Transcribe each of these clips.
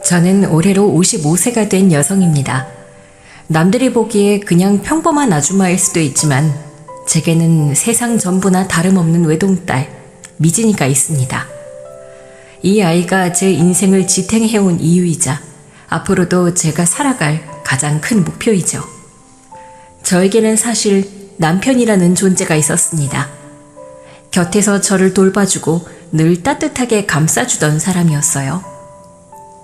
저는 올해로 55세가 된 여성입니다. 남들이 보기에 그냥 평범한 아줌마일 수도 있지만 제게는 세상 전부나 다름없는 외동딸 미진이가 있습니다. 이 아이가 제 인생을 지탱해온 이유이자 앞으로도 제가 살아갈 가장 큰 목표이죠. 저에게는 사실 남편이라는 존재가 있었습니다. 곁에서 저를 돌봐주고 늘 따뜻하게 감싸주던 사람이었어요.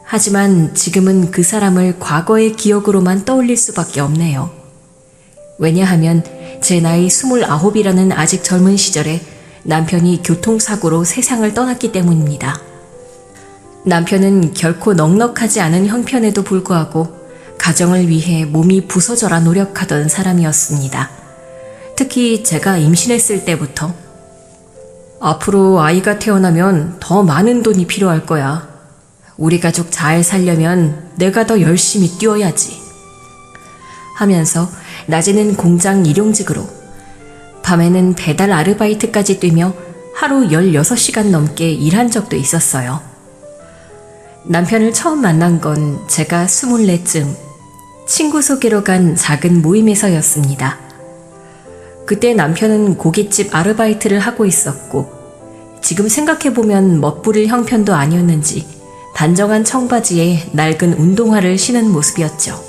하지만 지금은 그 사람을 과거의 기억으로만 떠올릴 수밖에 없네요. 왜냐하면 제 나이 29이라는 아직 젊은 시절에 남편이 교통사고로 세상을 떠났기 때문입니다. 남편은 결코 넉넉하지 않은 형편에도 불구하고 가정을 위해 몸이 부서져라 노력하던 사람이었습니다. 특히 제가 임신했을 때부터 앞으로 아이가 태어나면 더 많은 돈이 필요할 거야. 우리 가족 잘 살려면 내가 더 열심히 뛰어야지. 하면서 낮에는 공장 일용직으로 밤에는 배달 아르바이트까지 뛰며 하루 16시간 넘게 일한 적도 있었어요. 남편을 처음 만난 건 제가 24쯤 친구 소개로 간 작은 모임에서였습니다. 그때 남편은 고깃집 아르바이트를 하고 있었고 지금 생각해보면 멋부릴 형편도 아니었는지 단정한 청바지에 낡은 운동화를 신은 모습이었죠.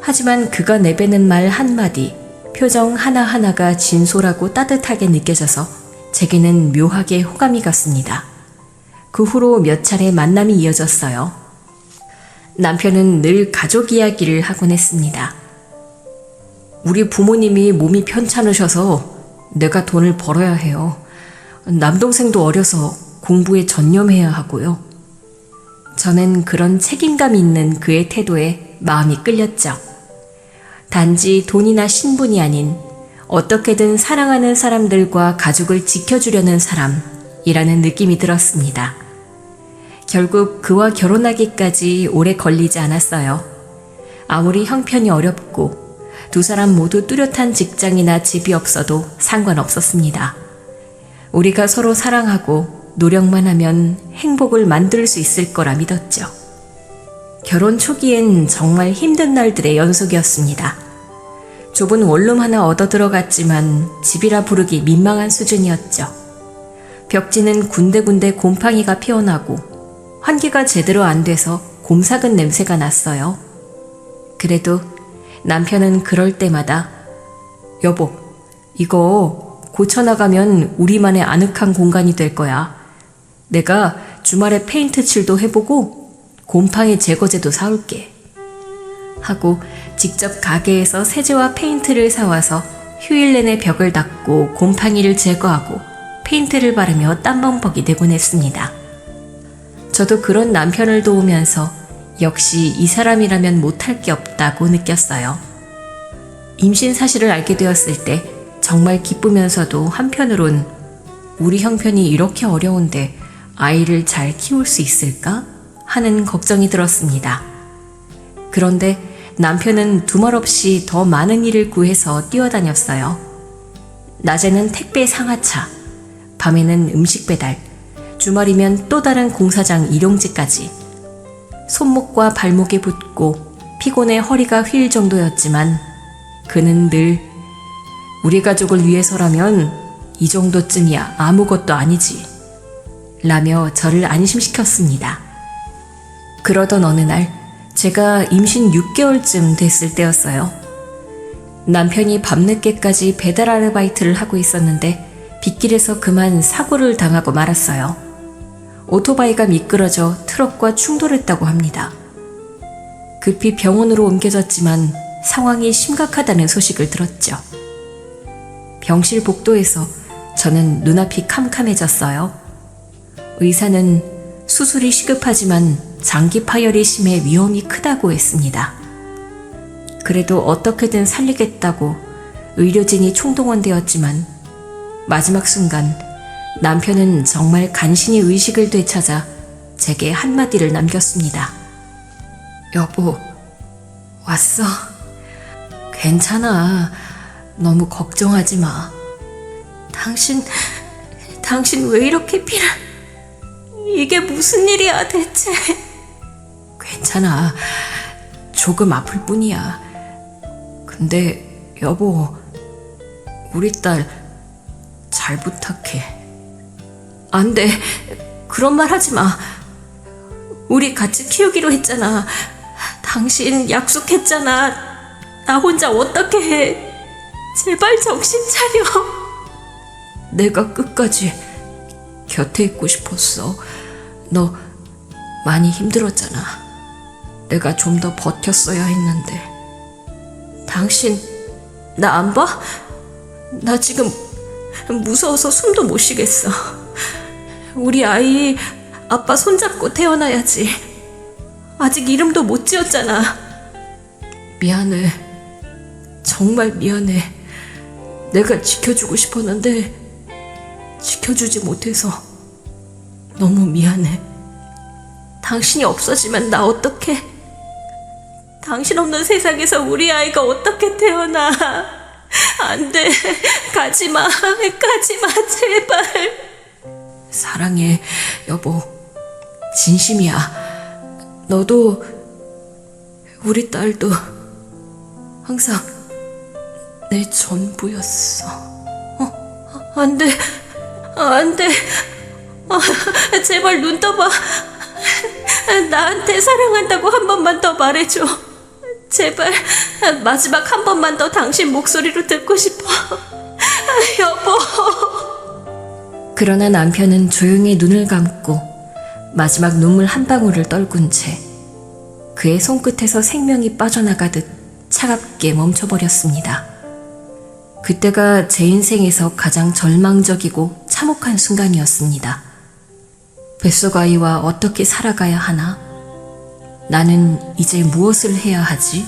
하지만 그가 내뱉는 말 한마디, 표정 하나하나가 진솔하고 따뜻하게 느껴져서 제게는 묘하게 호감이 갔습니다. 그 후로 몇 차례 만남이 이어졌어요. 남편은 늘 가족 이야기를 하곤 했습니다. 우리 부모님이 몸이 편찮으셔서 내가 돈을 벌어야 해요. 남동생도 어려서 공부에 전념해야 하고요. 저는 그런 책임감 있는 그의 태도에 마음이 끌렸죠. 단지 돈이나 신분이 아닌 어떻게든 사랑하는 사람들과 가족을 지켜주려는 사람이라는 느낌이 들었습니다. 결국 그와 결혼하기까지 오래 걸리지 않았어요. 아무리 형편이 어렵고 두 사람 모두 뚜렷한 직장이나 집이 없어도 상관없었습니다. 우리가 서로 사랑하고 노력만 하면 행복을 만들 수 있을 거라 믿었죠. 결혼 초기엔 정말 힘든 날들의 연속이었습니다. 좁은 원룸 하나 얻어 들어갔지만 집이라 부르기 민망한 수준이었죠. 벽지는 군데군데 곰팡이가 피어나고 환기가 제대로 안 돼서 곰삭은 냄새가 났어요. 그래도 남편은 그럴 때마다 여보, 이거 고쳐나가면 우리만의 아늑한 공간이 될 거야. 내가 주말에 페인트 칠도 해보고 곰팡이 제거제도 사올게. 하고 직접 가게에서 세제와 페인트를 사와서 휴일 내내 벽을 닦고 곰팡이를 제거하고 페인트를 바르며 땀범벅이 되곤 했습니다. 저도 그런 남편을 도우면서 역시 이 사람이라면 못할 게 없다고 느꼈어요. 임신 사실을 알게 되었을 때 정말 기쁘면서도 한편으론 우리 형편이 이렇게 어려운데 아이를 잘 키울 수 있을까? 하는 걱정이 들었습니다. 그런데 남편은 두말 없이 더 많은 일을 구해서 뛰어다녔어요. 낮에는 택배 상하차, 밤에는 음식 배달, 주말이면 또 다른 공사장 일용직까지. 손목과 발목에 붙고 피곤해 허리가 휠 정도였지만 그는 늘 우리 가족을 위해서라면 이 정도쯤이야 아무것도 아니지 라며 저를 안심시켰습니다. 그러던 어느 날 제가 임신 6개월쯤 됐을 때였어요. 남편이 밤늦게까지 배달 아르바이트를 하고 있었는데 빗길에서 그만 사고를 당하고 말았어요. 오토바이가 미끄러져 트럭과 충돌했다고 합니다. 급히 병원으로 옮겨졌지만 상황이 심각하다는 소식을 들었죠. 병실 복도에서 저는 눈앞이 캄캄해졌어요. 의사는 수술이 시급하지만 장기 파열이 심해 위험이 크다고 했습니다. 그래도 어떻게든 살리겠다고 의료진이 총동원되었지만 마지막 순간 남편은 정말 간신히 의식을 되찾아 제게 한마디를 남겼습니다. 여보, 왔어. 괜찮아. 너무 걱정하지 마. 당신 왜 이렇게 이게 무슨 일이야 대체? 괜찮아. 조금 아플 뿐이야. 근데 여보, 우리 딸 잘 부탁해. 안 돼. 그런 말 하지 마. 우리 같이 키우기로 했잖아. 당신 약속했잖아. 나 혼자 어떻게 해. 제발 정신 차려. 내가 끝까지 곁에 있고 싶었어. 너 많이 힘들었잖아. 내가 좀 더 버텼어야 했는데. 당신 나 안 봐? 나 지금 무서워서 숨도 못 쉬겠어. 우리 아이 아빠 손잡고 태어나야지. 아직 이름도 못 지었잖아. 미안해. 정말 미안해. 내가 지켜주고 싶었는데 지켜주지 못해서 너무 미안해. 당신이 없어지면 나 어떡해? 당신 없는 세상에서 우리 아이가 어떻게 태어나? 안 돼. 가지마. 가지마. 제발. 사랑해, 여보. 진심이야. 너도 우리 딸도 항상 내 전부였어. 안 돼. 안 돼. 제발 눈 떠봐. 나한테 사랑한다고 한 번만 더 말해줘. 제발 마지막 한 번만 더 당신 목소리로 듣고 싶어. 여보. 그러나 남편은 조용히 눈을 감고 마지막 눈물 한 방울을 떨군 채 그의 손끝에서 생명이 빠져나가듯 차갑게 멈춰버렸습니다. 그때가 제 인생에서 가장 절망적이고 참혹한 순간이었습니다. 뱃속 아이와 어떻게 살아가야 하나? 나는 이제 무엇을 해야 하지?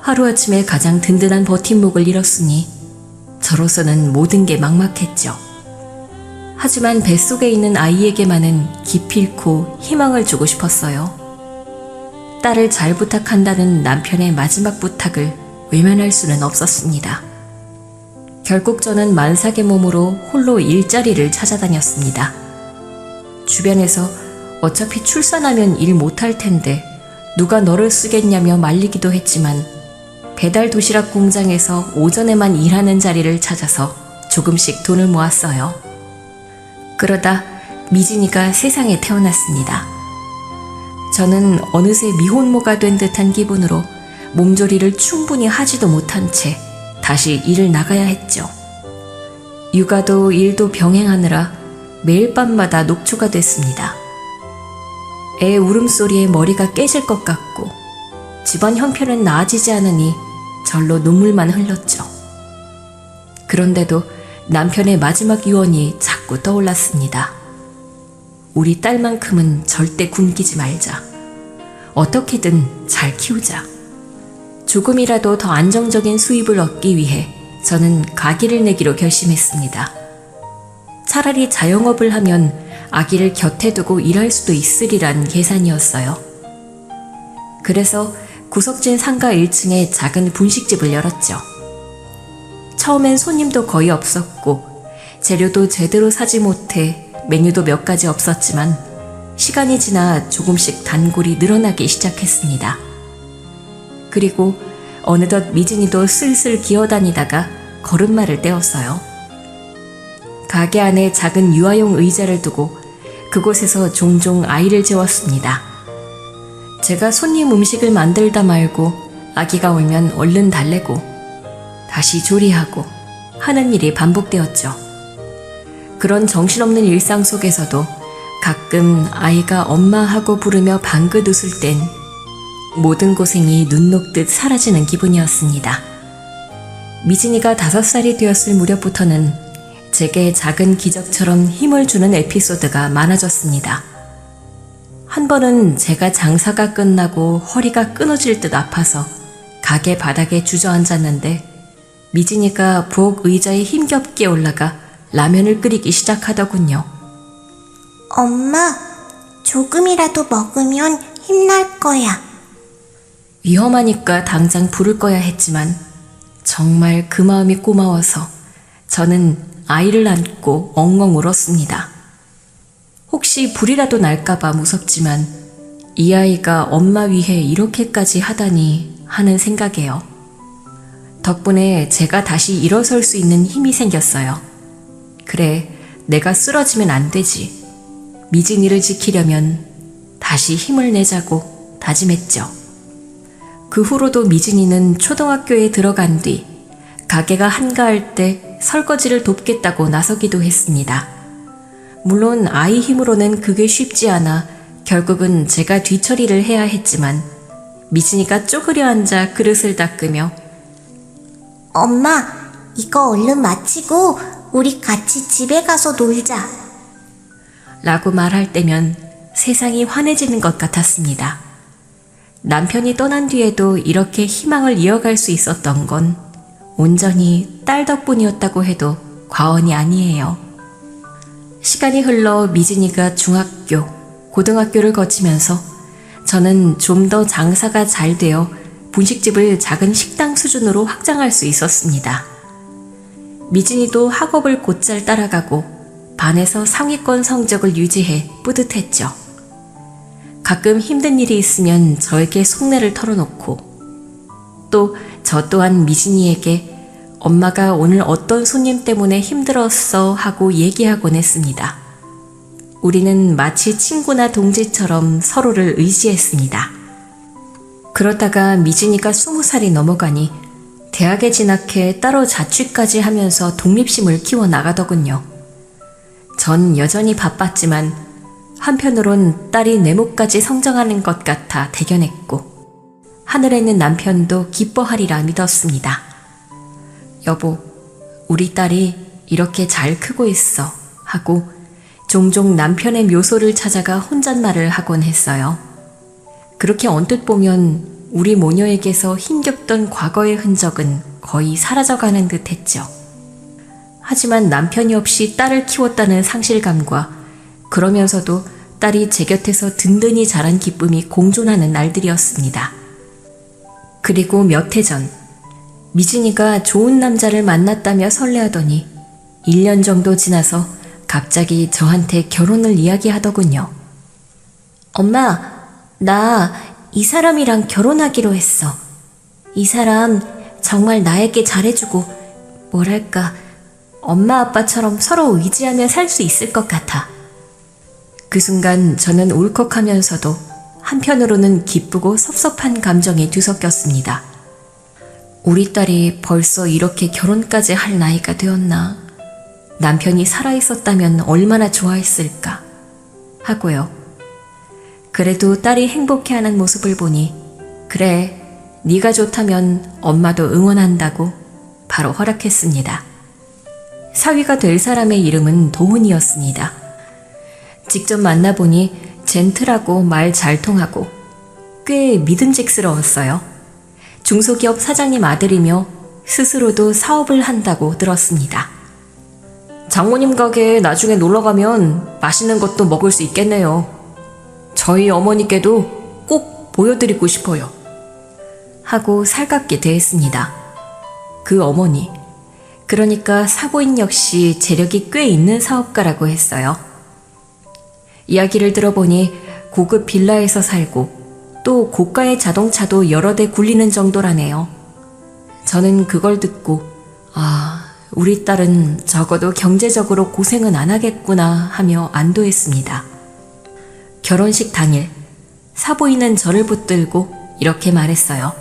하루아침에 가장 든든한 버팀목을 잃었으니 저로서는 모든 게 막막했죠. 하지만 뱃속에 있는 아이에게만은 기필코 희망을 주고 싶었어요. 딸을 잘 부탁한다는 남편의 마지막 부탁을 외면할 수는 없었습니다. 결국 저는 만삭의 몸으로 홀로 일자리를 찾아다녔습니다. 주변에서 어차피 출산하면 일 못할 텐데 누가 너를 쓰겠냐며 말리기도 했지만 배달 도시락 공장에서 오전에만 일하는 자리를 찾아서 조금씩 돈을 모았어요. 그러다 미진이가 세상에 태어났습니다. 저는 어느새 미혼모가 된 듯한 기분으로 몸조리를 충분히 하지도 못한 채 다시 일을 나가야 했죠. 육아도 일도 병행하느라 매일 밤마다 녹초가 됐습니다. 애 울음소리에 머리가 깨질 것 같고 집안 형편은 나아지지 않으니 절로 눈물만 흘렀죠. 그런데도 남편의 마지막 유언이 자꾸 떠올랐습니다. 우리 딸만큼은 절대 굶기지 말자. 어떻게든 잘 키우자. 조금이라도 더 안정적인 수입을 얻기 위해 저는 가기를 내기로 결심했습니다. 차라리 자영업을 하면 아기를 곁에 두고 일할 수도 있으리란 계산이었어요. 그래서 구석진 상가 1층에 작은 분식집을 열었죠. 처음엔 손님도 거의 없었고 재료도 제대로 사지 못해 메뉴도 몇 가지 없었지만 시간이 지나 조금씩 단골이 늘어나기 시작했습니다. 그리고 어느덧 미진이도 슬슬 기어다니다가 걸음마를 떼었어요. 가게 안에 작은 유아용 의자를 두고 그곳에서 종종 아이를 재웠습니다. 제가 손님 음식을 만들다 말고 아기가 울면 얼른 달래고 다시 조리하고 하는 일이 반복되었죠. 그런 정신없는 일상 속에서도 가끔 아이가 엄마 하고 부르며 방긋 웃을 땐 모든 고생이 눈 녹듯 사라지는 기분이었습니다. 미진이가 5살이 되었을 무렵부터는 제게 작은 기적처럼 힘을 주는 에피소드가 많아졌습니다. 한 번은 제가 장사가 끝나고 허리가 끊어질 듯 아파서 가게 바닥에 주저앉았는데 미진이가 부엌 의자에 힘겹게 올라가 라면을 끓이기 시작하더군요. 엄마, 조금이라도 먹으면 힘날 거야. 위험하니까 당장 부를 거야 했지만 정말 그 마음이 고마워서 저는 아이를 안고 엉엉 울었습니다. 혹시 불이라도 날까봐 무섭지만 이 아이가 엄마 위해 이렇게까지 하다니 하는 생각에요. 덕분에 제가 다시 일어설 수 있는 힘이 생겼어요. 그래, 내가 쓰러지면 안 되지. 미진이를 지키려면 다시 힘을 내자고 다짐했죠. 그 후로도 미진이는 초등학교에 들어간 뒤 가게가 한가할 때 설거지를 돕겠다고 나서기도 했습니다. 물론 아이 힘으로는 그게 쉽지 않아 결국은 제가 뒤처리를 해야 했지만 미진이가 쪼그려 앉아 그릇을 닦으며 엄마, 이거 얼른 마치고 우리 같이 집에 가서 놀자. 라고 말할 때면 세상이 환해지는 것 같았습니다. 남편이 떠난 뒤에도 이렇게 희망을 이어갈 수 있었던 건 온전히 딸 덕분이었다고 해도 과언이 아니에요. 시간이 흘러 미진이가 중학교, 고등학교를 거치면서 저는 좀 더 장사가 잘 되어 분식집을 작은 식당 수준으로 확장할 수 있었습니다. 미진이도 학업을 곧잘 따라가고 반에서 상위권 성적을 유지해 뿌듯했죠. 가끔 힘든 일이 있으면 저에게 속내를 털어놓고 또 저 또한 미진이에게 엄마가 오늘 어떤 손님 때문에 힘들었어 하고 얘기하곤 했습니다. 우리는 마치 친구나 동지처럼 서로를 의지했습니다. 그러다가 미진이가 20살이 넘어가니 대학에 진학해 따로 자취까지 하면서 독립심을 키워나가더군요. 전 여전히 바빴지만 한편으론 딸이 내목까지 성장하는 것 같아 대견했고 하늘에 있는 남편도 기뻐하리라 믿었습니다. 여보, 우리 딸이 이렇게 잘 크고 있어 하고 종종 남편의 묘소를 찾아가 혼잣말을 하곤 했어요. 그렇게 언뜻 보면 우리 모녀에게서 힘겹던 과거의 흔적은 거의 사라져가는 듯 했죠. 하지만 남편이 없이 딸을 키웠다는 상실감과 그러면서도 딸이 제 곁에서 든든히 자란 기쁨이 공존하는 날들이었습니다. 그리고 몇 해 전 미진이가 좋은 남자를 만났다며 설레하더니 1년 정도 지나서 갑자기 저한테 결혼을 이야기하더군요. 엄마, 나 이 사람이랑 결혼하기로 했어. 이 사람 정말 나에게 잘해주고 뭐랄까 엄마 아빠처럼 서로 의지하며 살 수 있을 것 같아. 그 순간 저는 울컥하면서도 한편으로는 기쁘고 섭섭한 감정이 뒤섞였습니다. 우리 딸이 벌써 이렇게 결혼까지 할 나이가 되었나? 남편이 살아있었다면 얼마나 좋아했을까? 하고요. 그래도 딸이 행복해하는 모습을 보니 그래, 네가 좋다면 엄마도 응원한다고 바로 허락했습니다. 사위가 될 사람의 이름은 도훈이었습니다. 직접 만나보니 젠틀하고 말 잘 통하고 꽤 믿음직스러웠어요. 중소기업 사장님 아들이며 스스로도 사업을 한다고 들었습니다. 장모님 가게에 나중에 놀러가면 맛있는 것도 먹을 수 있겠네요. 저희 어머니께도 꼭 보여드리고 싶어요. 하고 살갑게 대했습니다. 그 어머니, 그러니까 사부인 역시 재력이 꽤 있는 사업가라고 했어요. 이야기를 들어보니 고급 빌라에서 살고 또 고가의 자동차도 여러 대 굴리는 정도라네요. 저는 그걸 듣고 우리 딸은 적어도 경제적으로 고생은 안 하겠구나 하며 안도했습니다. 결혼식 당일 사부인은 저를 붙들고 이렇게 말했어요.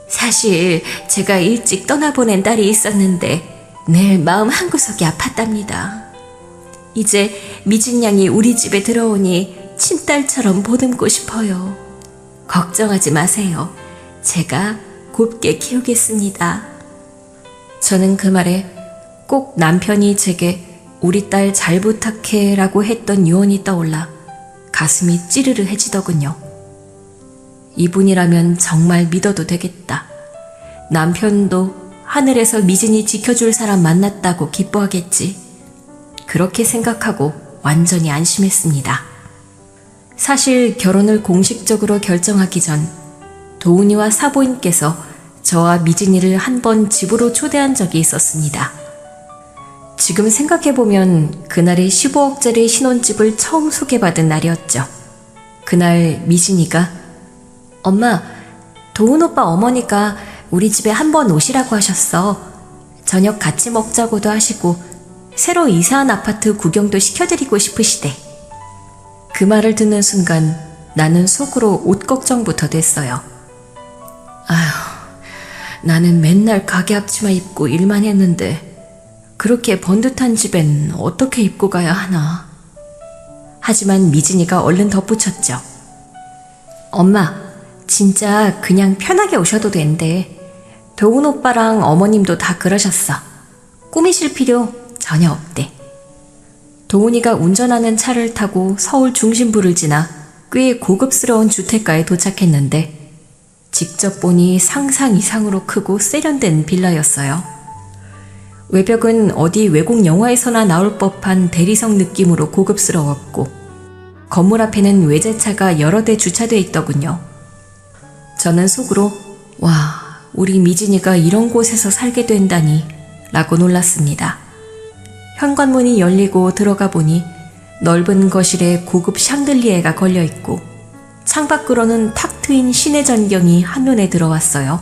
사실 제가 일찍 떠나보낸 딸이 있었는데 늘 마음 한구석이 아팠답니다. 이제 미진 양이 우리 집에 들어오니 친딸처럼 보듬고 싶어요. 걱정하지 마세요. 제가 곱게 키우겠습니다. 저는 그 말에 꼭 남편이 제게 우리 딸 잘 부탁해 라고 했던 유언이 떠올라 가슴이 찌르르해지더군요. 이분이라면 정말 믿어도 되겠다. 남편도 하늘에서 미진이 지켜줄 사람 만났다고 기뻐하겠지. 그렇게 생각하고 완전히 안심했습니다. 사실 결혼을 공식적으로 결정하기 전 도훈이와 사부인께서 저와 미진이를 한 번 집으로 초대한 적이 있었습니다. 지금 생각해보면 그날이 15억짜리 신혼집을 처음 소개받은 날이었죠. 그날 미진이가 엄마, 도훈 오빠 어머니가 우리 집에 한번 오시라고 하셨어. 저녁 같이 먹자고도 하시고 새로 이사한 아파트 구경도 시켜드리고 싶으시대. 그 말을 듣는 순간 나는 속으로 옷 걱정부터 됐어요. 아휴, 나는 맨날 가게 앞치마 입고 일만 했는데 그렇게 번듯한 집엔 어떻게 입고 가야 하나. 하지만 미진이가 얼른 덧붙였죠. 엄마, 진짜 그냥 편하게 오셔도 된대. 도훈 오빠랑 어머님도 다 그러셨어. 꾸미실 필요 전혀 없대. 도훈이가 운전하는 차를 타고 서울 중심부를 지나 꽤 고급스러운 주택가에 도착했는데 직접 보니 상상 이상으로 크고 세련된 빌라였어요. 외벽은 어디 외국 영화에서나 나올 법한 대리석 느낌으로 고급스러웠고 건물 앞에는 외제차가 여러 대 주차돼 있더군요. 저는 속으로 와, 우리 미진이가 이런 곳에서 살게 된다니 라고 놀랐습니다. 현관문이 열리고 들어가 보니 넓은 거실에 고급 샹들리에가 걸려있고 창밖으로는 탁 트인 시내 전경이 한눈에 들어왔어요.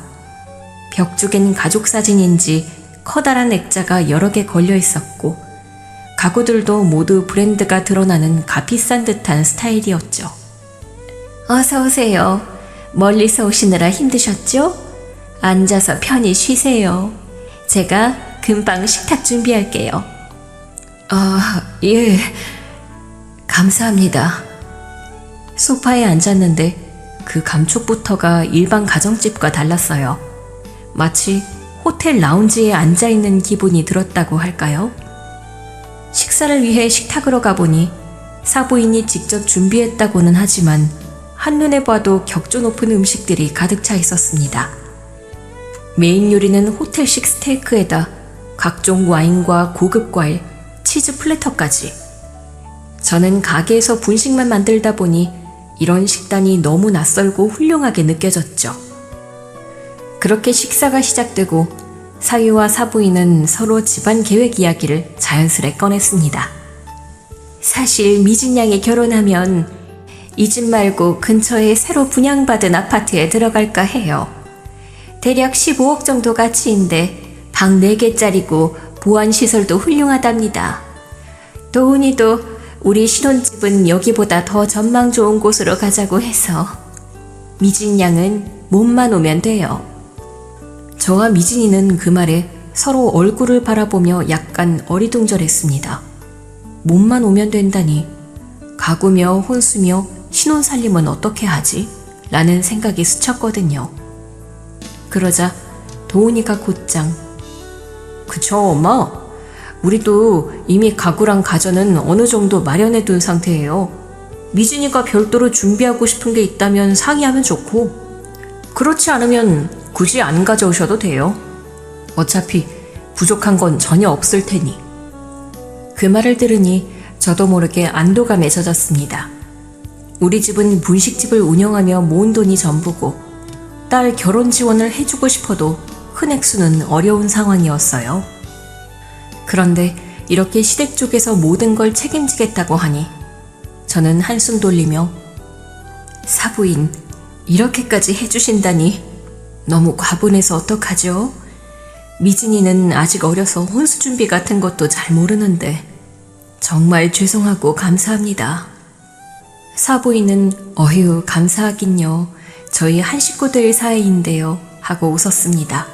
벽쪽엔 가족 사진인지 커다란 액자가 여러 개 걸려 있었고 가구들도 모두 브랜드가 드러나는 값비싼 듯한 스타일이었죠. 어서 오세요. 멀리서 오시느라 힘드셨죠? 앉아서 편히 쉬세요. 제가 금방 식탁 준비할게요. 예. 감사합니다. 소파에 앉았는데 그 감촉부터가 일반 가정집과 달랐어요. 마치 호텔 라운지에 앉아있는 기분이 들었다고 할까요? 식사를 위해 식탁으로 가보니 사부인이 직접 준비했다고는 하지만 한눈에 봐도 격조 높은 음식들이 가득 차 있었습니다. 메인 요리는 호텔식 스테이크에다 각종 와인과 고급 과일, 치즈 플래터까지. 저는 가게에서 분식만 만들다 보니 이런 식단이 너무 낯설고 훌륭하게 느껴졌죠. 그렇게 식사가 시작되고 사위와 사부인은 서로 집안 계획 이야기를 자연스레 꺼냈습니다. 사실 미진 양이 결혼하면 이 집 말고 근처에 새로 분양받은 아파트에 들어갈까 해요. 대략 15억 정도 가치인데 방 4개짜리고 보안시설도 훌륭하답니다. 도훈이도 우리 신혼집은 여기보다 더 전망 좋은 곳으로 가자고 해서 미진 양은 몸만 오면 돼요. 저와 미진이는 그 말에 서로 얼굴을 바라보며 약간 어리둥절했습니다. 몸만 오면 된다니 가구며 혼수며 신혼살림은 어떻게 하지? 라는 생각이 스쳤거든요. 그러자 도훈이가 곧장 그쵸 엄마? 우리도 이미 가구랑 가전은 어느 정도 마련해 둔 상태예요. 미진이가 별도로 준비하고 싶은 게 있다면 상의하면 좋고 그렇지 않으면 굳이 안 가져오셔도 돼요. 어차피 부족한 건 전혀 없을 테니. 그 말을 들으니 저도 모르게 안도감에 젖었습니다. 우리 집은 분식집을 운영하며 모은 돈이 전부고 딸 결혼 지원을 해주고 싶어도 큰 액수는 어려운 상황이었어요. 그런데 이렇게 시댁 쪽에서 모든 걸 책임지겠다고 하니 저는 한숨 돌리며 사부인 이렇게까지 해주신다니 너무 과분해서 어떡하죠? 미진이는 아직 어려서 혼수 준비 같은 것도 잘 모르는데 정말 죄송하고 감사합니다. 사부인은 어휴 감사하긴요. 저희 한 식구들 사이인데요 하고 웃었습니다.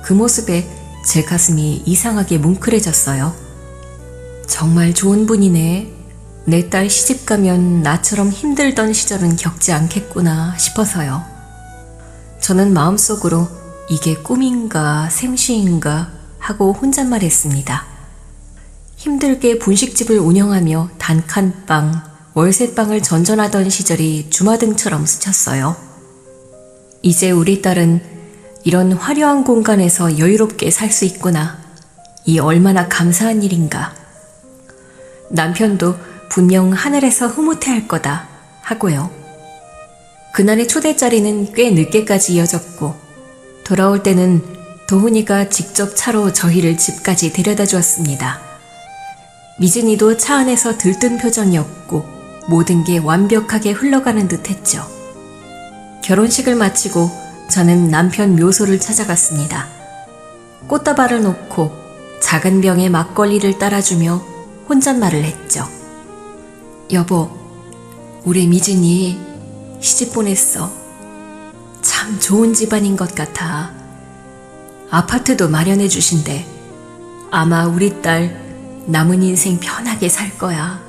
그 모습에 제 가슴이 이상하게 뭉클해졌어요. 정말 좋은 분이네. 내 딸 시집 가면 나처럼 힘들던 시절은 겪지 않겠구나 싶어서요. 저는 마음속으로 이게 꿈인가 생시인가 하고 혼잣말했습니다. 힘들게 분식집을 운영하며 단칸방, 월세방을 전전하던 시절이 주마등처럼 스쳤어요. 이제 우리 딸은 이런 화려한 공간에서 여유롭게 살 수 있구나. 이 얼마나 감사한 일인가. 남편도 분명 하늘에서 흐뭇해할 거다 하고요. 그날의 초대자리는 꽤 늦게까지 이어졌고 돌아올 때는 도훈이가 직접 차로 저희를 집까지 데려다 주었습니다. 미진이도 차 안에서 들뜬 표정이었고 모든 게 완벽하게 흘러가는 듯 했죠. 결혼식을 마치고 저는 남편 묘소를 찾아갔습니다. 꽃다발을 놓고 작은 병에 막걸리를 따라주며 혼잣말을 했죠. 여보, 우리 미진이 시집 보냈어. 참 좋은 집안인 것 같아. 아파트도 마련해 주신대. 아마 우리 딸 남은 인생 편하게 살 거야.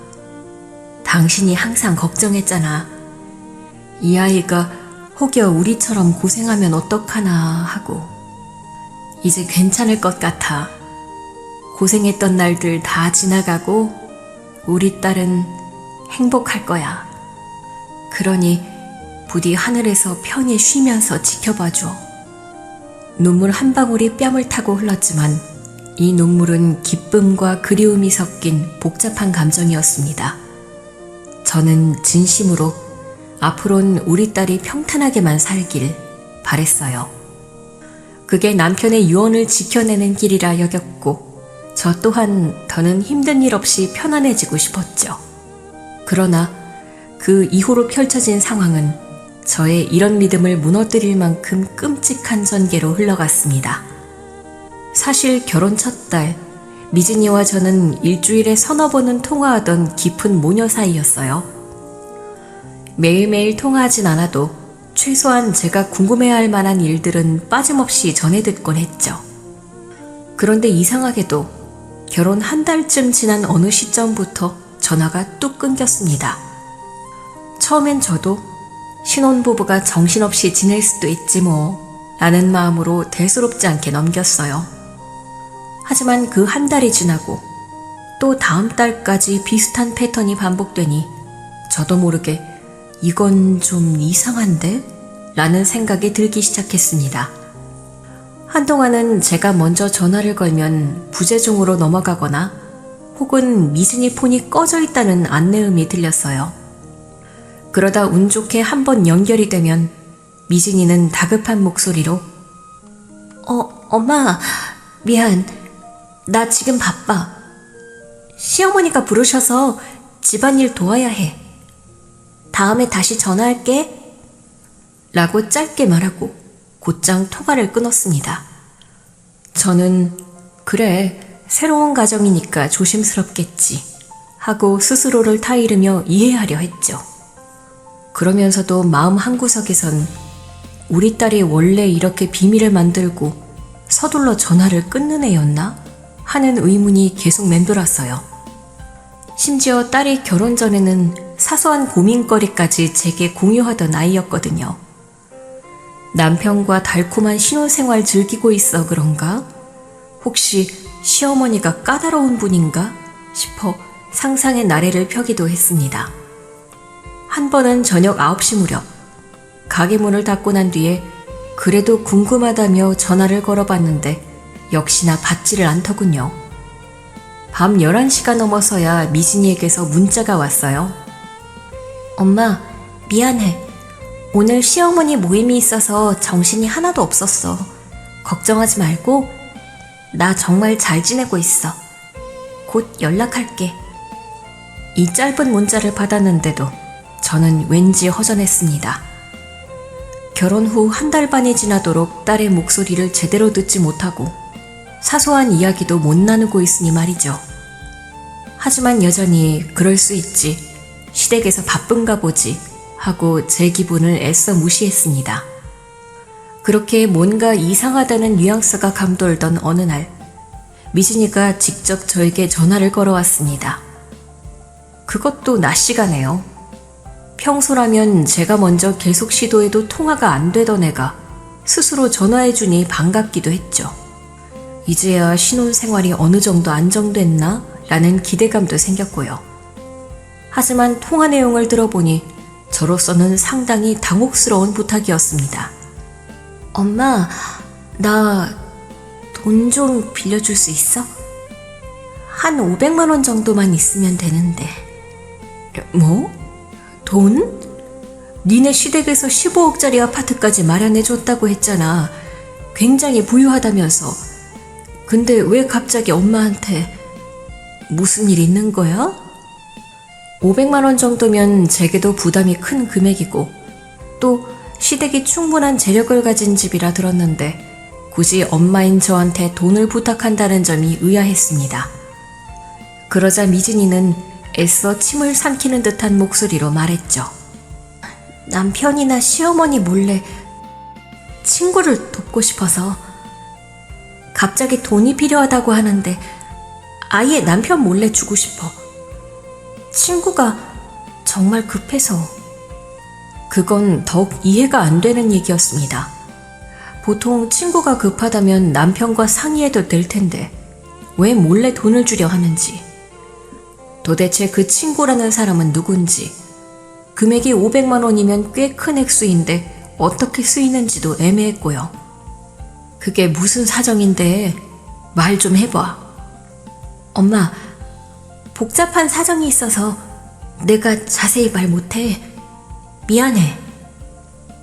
당신이 항상 걱정했잖아. 이 아이가 혹여 우리처럼 고생하면 어떡하나 하고. 이제 괜찮을 것 같아. 고생했던 날들 다 지나가고 우리 딸은 행복할 거야. 그러니 부디 하늘에서 편히 쉬면서 지켜봐줘. 눈물 한 방울이 뺨을 타고 흘렀지만 이 눈물은 기쁨과 그리움이 섞인 복잡한 감정이었습니다. 저는 진심으로 앞으론 우리 딸이 평탄하게만 살길 바랬어요. 그게 남편의 유언을 지켜내는 길이라 여겼고 저 또한 더는 힘든 일 없이 편안해지고 싶었죠. 그러나 그 이후로 펼쳐진 상황은 저의 이런 믿음을 무너뜨릴 만큼 끔찍한 전개로 흘러갔습니다. 사실 결혼 첫 달, 미진이와 저는 일주일에 서너 번은 통화하던 깊은 모녀 사이였어요. 매일매일 통화하진 않아도 최소한 제가 궁금해할 만한 일들은 빠짐없이 전해 듣곤 했죠. 그런데 이상하게도 결혼 한 달쯤 지난 어느 시점부터 전화가 뚝 끊겼습니다. 처음엔 저도 신혼부부가 정신없이 지낼 수도 있지 뭐 라는 마음으로 대수롭지 않게 넘겼어요. 하지만 그 한 달이 지나고 또 다음 달까지 비슷한 패턴이 반복되니 저도 모르게 이건 좀 이상한데? 라는 생각이 들기 시작했습니다. 한동안은 제가 먼저 전화를 걸면 부재중으로 넘어가거나 혹은 미진이 폰이 꺼져 있다는 안내음이 들렸어요. 그러다 운 좋게 한번 연결이 되면 미진이는 다급한 목소리로 엄마, 미안. 나 지금 바빠. 시어머니가 부르셔서 집안일 도와야 해. 다음에 다시 전화할게. 라고 짧게 말하고 곧장 통화를 끊었습니다. 저는 그래, 새로운 가정이니까 조심스럽겠지 하고 스스로를 타이르며 이해하려 했죠. 그러면서도 마음 한구석에선 우리 딸이 원래 이렇게 비밀을 만들고 서둘러 전화를 끊는 애였나? 하는 의문이 계속 맴돌았어요. 심지어 딸이 결혼 전에는 사소한 고민거리까지 제게 공유하던 아이였거든요. 남편과 달콤한 신혼생활 즐기고 있어 그런가? 혹시 시어머니가 까다로운 분인가? 싶어 상상의 나래를 펴기도 했습니다. 한 번은 저녁 9시 무렵 가게 문을 닫고 난 뒤에 그래도 궁금하다며 전화를 걸어봤는데 역시나 받지를 않더군요. 밤 11시가 넘어서야 미진이에게서 문자가 왔어요. 엄마, 미안해. 오늘 시어머니 모임이 있어서 정신이 하나도 없었어. 걱정하지 말고 나 정말 잘 지내고 있어. 곧 연락할게. 이 짧은 문자를 받았는데도 저는 왠지 허전했습니다. 결혼 후 한 달 반이 지나도록 딸의 목소리를 제대로 듣지 못하고 사소한 이야기도 못 나누고 있으니 말이죠. 하지만 여전히 그럴 수 있지. 시댁에서 바쁜가 보지 하고 제 기분을 애써 무시했습니다. 그렇게 뭔가 이상하다는 뉘앙스가 감돌던 어느 날 미진이가 직접 저에게 전화를 걸어왔습니다. 그것도 낮 시간에요. 평소라면 제가 먼저 계속 시도해도 통화가 안 되던 애가 스스로 전화해주니 반갑기도 했죠. 이제야 신혼생활이 어느 정도 안정됐나? 라는 기대감도 생겼고요. 하지만 통화 내용을 들어보니 저로서는 상당히 당혹스러운 부탁이었습니다. 엄마, 나 돈 좀 빌려줄 수 있어? 한 500만 원 정도만 있으면 되는데. 뭐? 돈? 니네 시댁에서 15억짜리 아파트까지 마련해줬다고 했잖아. 굉장히 부유하다면서. 근데 왜 갑자기 엄마한테 무슨 일 있는 거야? 500만 원 정도면 제게도 부담이 큰 금액이고 또 시댁이 충분한 재력을 가진 집이라 들었는데 굳이 엄마인 저한테 돈을 부탁한다는 점이 의아했습니다. 그러자 미진이는 애써 침을 삼키는 듯한 목소리로 말했죠. 남편이나 시어머니 몰래 친구를 돕고 싶어서 갑자기 돈이 필요하다고 하는데 아예 남편 몰래 주고 싶어. 친구가 정말 급해서. 그건 더욱 이해가 안 되는 얘기였습니다. 보통 친구가 급하다면 남편과 상의해도 될 텐데 왜 몰래 돈을 주려 하는지. 도대체 그 친구라는 사람은 누군지. 금액이 500만 원이면 꽤 큰 액수인데 어떻게 쓰이는지도 애매했고요. 그게 무슨 사정인데 말 좀 해봐. 엄마, 복잡한 사정이 있어서 내가 자세히 말 못해. 미안해.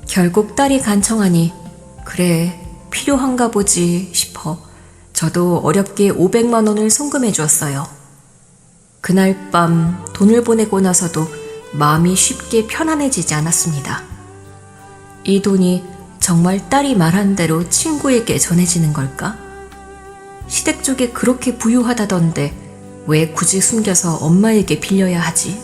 결국 딸이 간청하니 그래 필요한가 보지 싶어 저도 어렵게 500만 원을 송금해 주었어요. 그날 밤 돈을 보내고 나서도 마음이 쉽게 편안해지지 않았습니다. 이 돈이 정말 딸이 말한 대로 친구에게 전해지는 걸까? 시댁 쪽에 그렇게 부유하다던데 왜 굳이 숨겨서 엄마에게 빌려야 하지?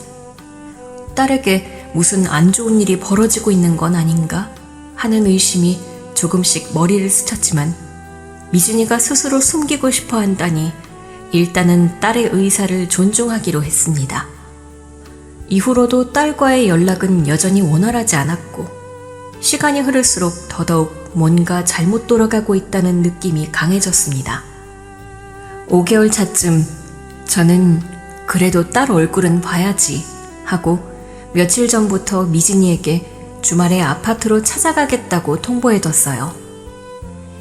딸에게 무슨 안 좋은 일이 벌어지고 있는 건 아닌가 하는 의심이 조금씩 머리를 스쳤지만 미진이가 스스로 숨기고 싶어 한다니 일단은 딸의 의사를 존중하기로 했습니다. 이후로도 딸과의 연락은 여전히 원활하지 않았고 시간이 흐를수록 더더욱 뭔가 잘못 돌아가고 있다는 느낌이 강해졌습니다. 5개월 차쯤 저는 그래도 딸 얼굴은 봐야지 하고 며칠 전부터 미진이에게 주말에 아파트로 찾아가겠다고 통보해뒀어요.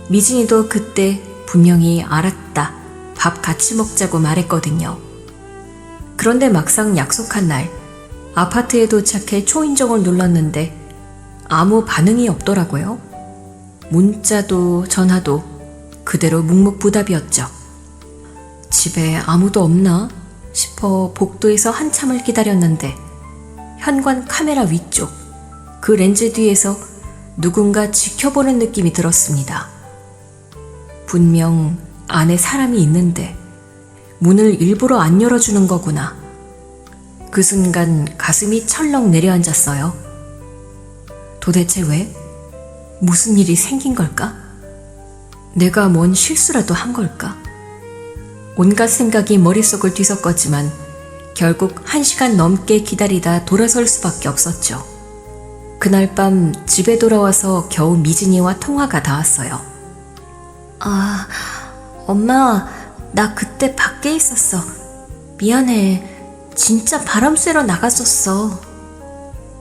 미진이도 그때 분명히 알았다, 밥 같이 먹자고 말했거든요. 그런데 막상 약속한 날 아파트에 도착해 초인종을 눌렀는데 아무 반응이 없더라고요. 문자도 전화도 그대로 묵묵부답이었죠. 집에 아무도 없나 싶어 복도에서 한참을 기다렸는데 현관 카메라 위쪽 그 렌즈 뒤에서 누군가 지켜보는 느낌이 들었습니다. 분명 안에 사람이 있는데 문을 일부러 안 열어주는 거구나. 그 순간 가슴이 철렁 내려앉았어요. 도대체 왜? 무슨 일이 생긴 걸까? 내가 뭔 실수라도 한 걸까? 온갖 생각이 머릿속을 뒤섞었지만 결국 1시간 넘게 기다리다 돌아설 수밖에 없었죠. 그날 밤 집에 돌아와서 겨우 미진이와 통화가 닿았어요. 아, 엄마, 나 그때 밖에 있었어. 미안해. 진짜 바람 쐬러 나갔었어.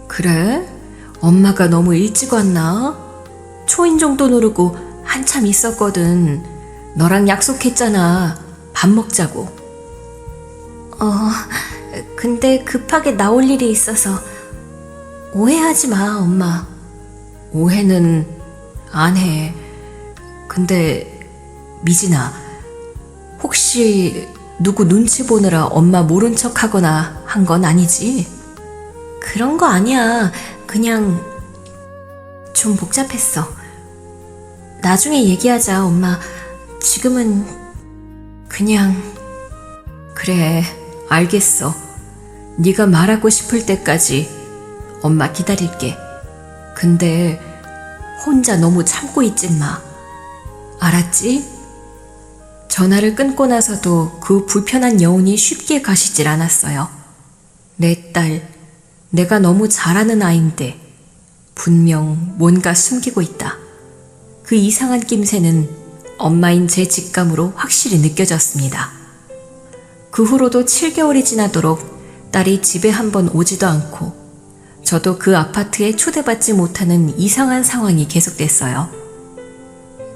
그래? 엄마가 너무 일찍 왔나? 초인종도 누르고 한참 있었거든. 너랑 약속했잖아. 밥 먹자고. 근데 급하게 나올 일이 있어서. 오해하지 마, 엄마. 오해는 안 해. 근데 미진아, 혹시 누구 눈치 보느라 엄마 모른 척 하거나 한 건 아니지? 그런 거 아니야. 그냥 좀 복잡했어. 나중에 얘기하자, 엄마. 지금은 그냥... 그래, 알겠어. 네가 말하고 싶을 때까지 엄마 기다릴게. 근데 혼자 너무 참고 있지 마. 알았지? 전화를 끊고 나서도 그 불편한 여운이 쉽게 가시질 않았어요. 내 딸, 내가 너무 잘하는 아인데 분명 뭔가 숨기고 있다. 그 이상한 낌새는 엄마인 제 직감으로 확실히 느껴졌습니다. 그 후로도 7개월이 지나도록 딸이 집에 한번 오지도 않고 저도 그 아파트에 초대받지 못하는 이상한 상황이 계속됐어요.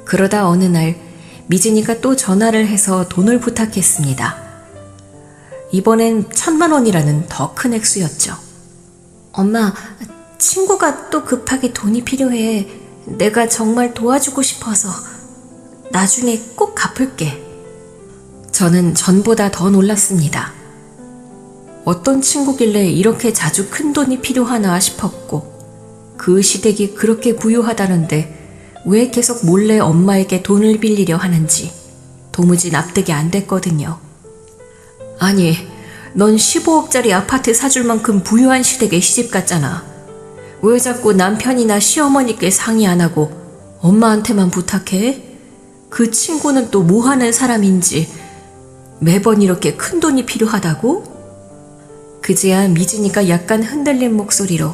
그러다 어느 날 미진이가 또 전화를 해서 돈을 부탁했습니다. 이번엔 1,000만 원이라는 더 큰 액수였죠. 엄마, 친구가 또 급하게 돈이 필요해. 내가 정말 도와주고 싶어서 나중에 꼭 갚을게. 저는 전보다 더 놀랐습니다. 어떤 친구길래 이렇게 자주 큰 돈이 필요하나 싶었고, 그 시댁이 그렇게 부유하다는데 왜 계속 몰래 엄마에게 돈을 빌리려 하는지 도무지 납득이 안 됐거든요. 아니, 넌 15억짜리 아파트 사줄 만큼 부유한 시댁에 시집 갔잖아. 왜 자꾸 남편이나 시어머니께 상의 안 하고 엄마한테만 부탁해? 그 친구는 또 뭐 하는 사람인지 매번 이렇게 큰 돈이 필요하다고? 그제야 미진이가 약간 흔들린 목소리로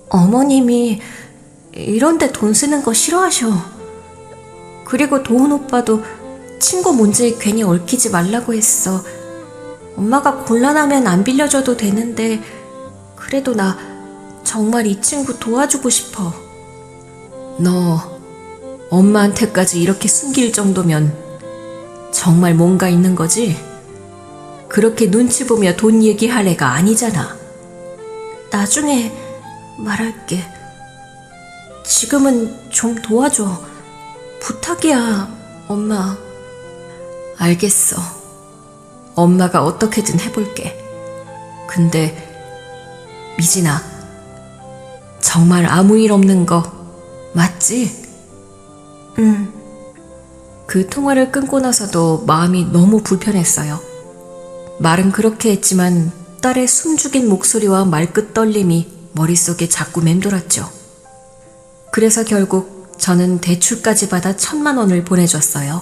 어머님이 이런데 돈 쓰는 거 싫어하셔. 그리고 도훈 오빠도 친구 문제에 괜히 얽히지 말라고 했어. 엄마가 곤란하면 안 빌려줘도 되는데 그래도 나 정말 이 친구 도와주고 싶어. 너 엄마한테까지 이렇게 숨길 정도면 정말 뭔가 있는 거지? 그렇게 눈치 보며 돈 얘기할 애가 아니잖아. 나중에 말할게. 지금은 좀 도와줘. 부탁이야, 엄마. 알겠어. 엄마가 어떻게든 해볼게. 근데 미진아, 정말 아무 일 없는 거 맞지? 응. 그 통화를 끊고 나서도 마음이 너무 불편했어요. 말은 그렇게 했지만 딸의 숨죽인 목소리와 말끝 떨림이 머릿속에 자꾸 맴돌았죠. 그래서 결국 저는 대출까지 받아 1,000만 원을 보내줬어요.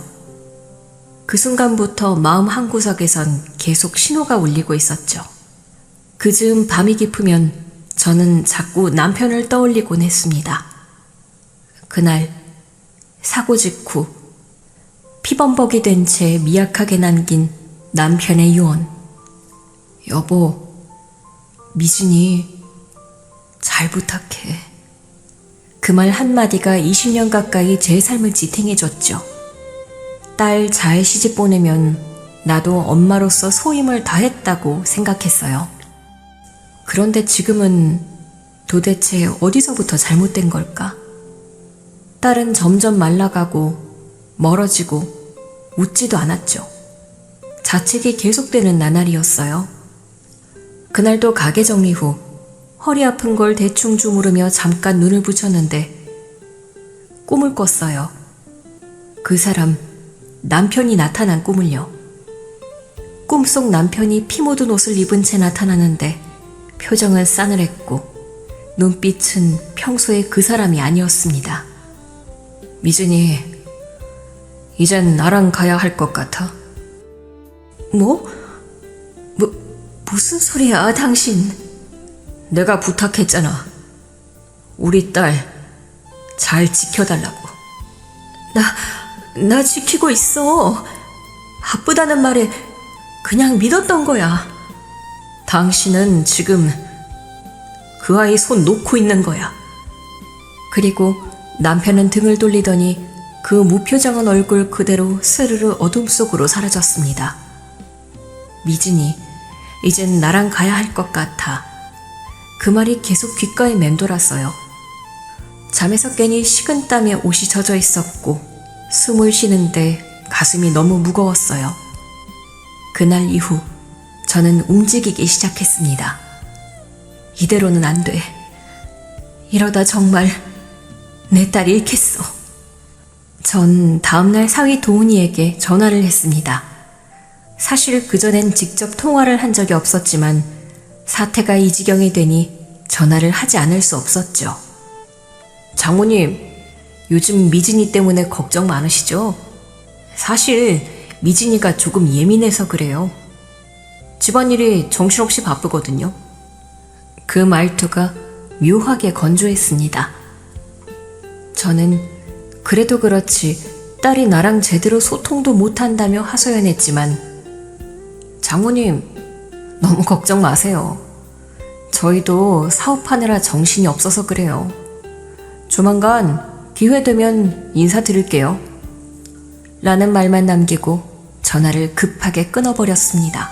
그 순간부터 마음 한구석에선 계속 신호가 울리고 있었죠. 그 즈음 밤이 깊으면 저는 자꾸 남편을 떠올리곤 했습니다. 그날 사고 직후 피범벅이 된 채 미약하게 남긴 남편의 유언. 여보, 미진이 잘 부탁해. 그 말 한마디가 20년 가까이 제 삶을 지탱해줬죠. 딸 잘 시집 보내면 나도 엄마로서 소임을 다했다고 생각했어요. 그런데 지금은 도대체 어디서부터 잘못된 걸까? 딸은 점점 말라가고 멀어지고 웃지도 않았죠. 자책이 계속되는 나날이었어요. 그날도 가게 정리 후 허리 아픈 걸 대충 주무르며 잠깐 눈을 붙였는데 꿈을 꿨어요. 그 사람, 남편이 나타난 꿈을요. 꿈속 남편이 피 묻은 옷을 입은 채 나타나는데 표정은 싸늘했고 눈빛은 평소의 그 사람이 아니었습니다. 미진이, 이젠 나랑 가야 할 것 같아. 무슨 소리야, 당신? 내가 부탁했잖아. 우리 딸 잘 지켜달라고. 나 지키고 있어. 바쁘다는 말에 그냥 믿었던 거야. 당신은 지금 그 아이 손 놓고 있는 거야. 그리고 남편은 등을 돌리더니 그 무표정한 얼굴 그대로 스르르 어둠 속으로 사라졌습니다. 미진이, 이젠 나랑 가야 할 것 같아. 그 말이 계속 귓가에 맴돌았어요. 잠에서 깨니 식은땀에 옷이 젖어 있었고 숨을 쉬는데 가슴이 너무 무거웠어요. 그날 이후 저는 움직이기 시작했습니다. 이대로는 안 돼. 이러다 정말 내 딸 잃겠어. 전 다음날 사위 도훈이에게 전화를 했습니다. 사실 그전엔 직접 통화를 한 적이 없었지만 사태가 이 지경이 되니 전화를 하지 않을 수 없었죠. 장모님, 요즘 미진이 때문에 걱정 많으시죠? 사실 미진이가 조금 예민해서 그래요. 집안일이 정신없이 바쁘거든요. 그 말투가 묘하게 건조했습니다. 저는 그래도 그렇지 딸이 나랑 제대로 소통도 못한다며 하소연했지만 장모님, 너무 걱정 마세요. 저희도 사업하느라 정신이 없어서 그래요. 조만간 기회 되면 인사드릴게요. 라는 말만 남기고 전화를 급하게 끊어버렸습니다.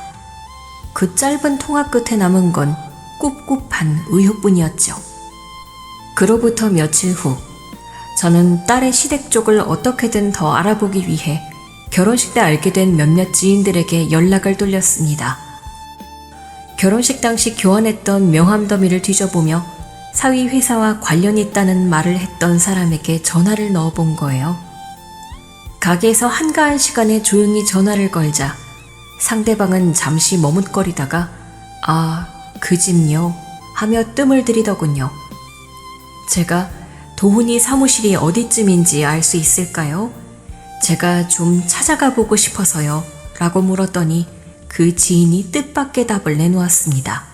그 짧은 통화 끝에 남은 건 꿉꿉한 의혹뿐이었죠. 그로부터 며칠 후 저는 딸의 시댁 쪽을 어떻게든 더 알아보기 위해 결혼식 때 알게 된 몇몇 지인들에게 연락을 돌렸습니다. 결혼식 당시 교환했던 명함 더미를 뒤져보며 사위 회사와 관련 있다는 말을 했던 사람에게 전화를 넣어본 거예요. 가게에서 한가한 시간에 조용히 전화를 걸자 상대방은 잠시 머뭇거리다가 아, 그 집요 하며 뜸을 들이더군요. 제가 도훈이 사무실이 어디쯤인지 알 수 있을까요? 제가 좀 찾아가 보고 싶어서요 라고 물었더니 그 지인이 뜻밖의 답을 내놓았습니다.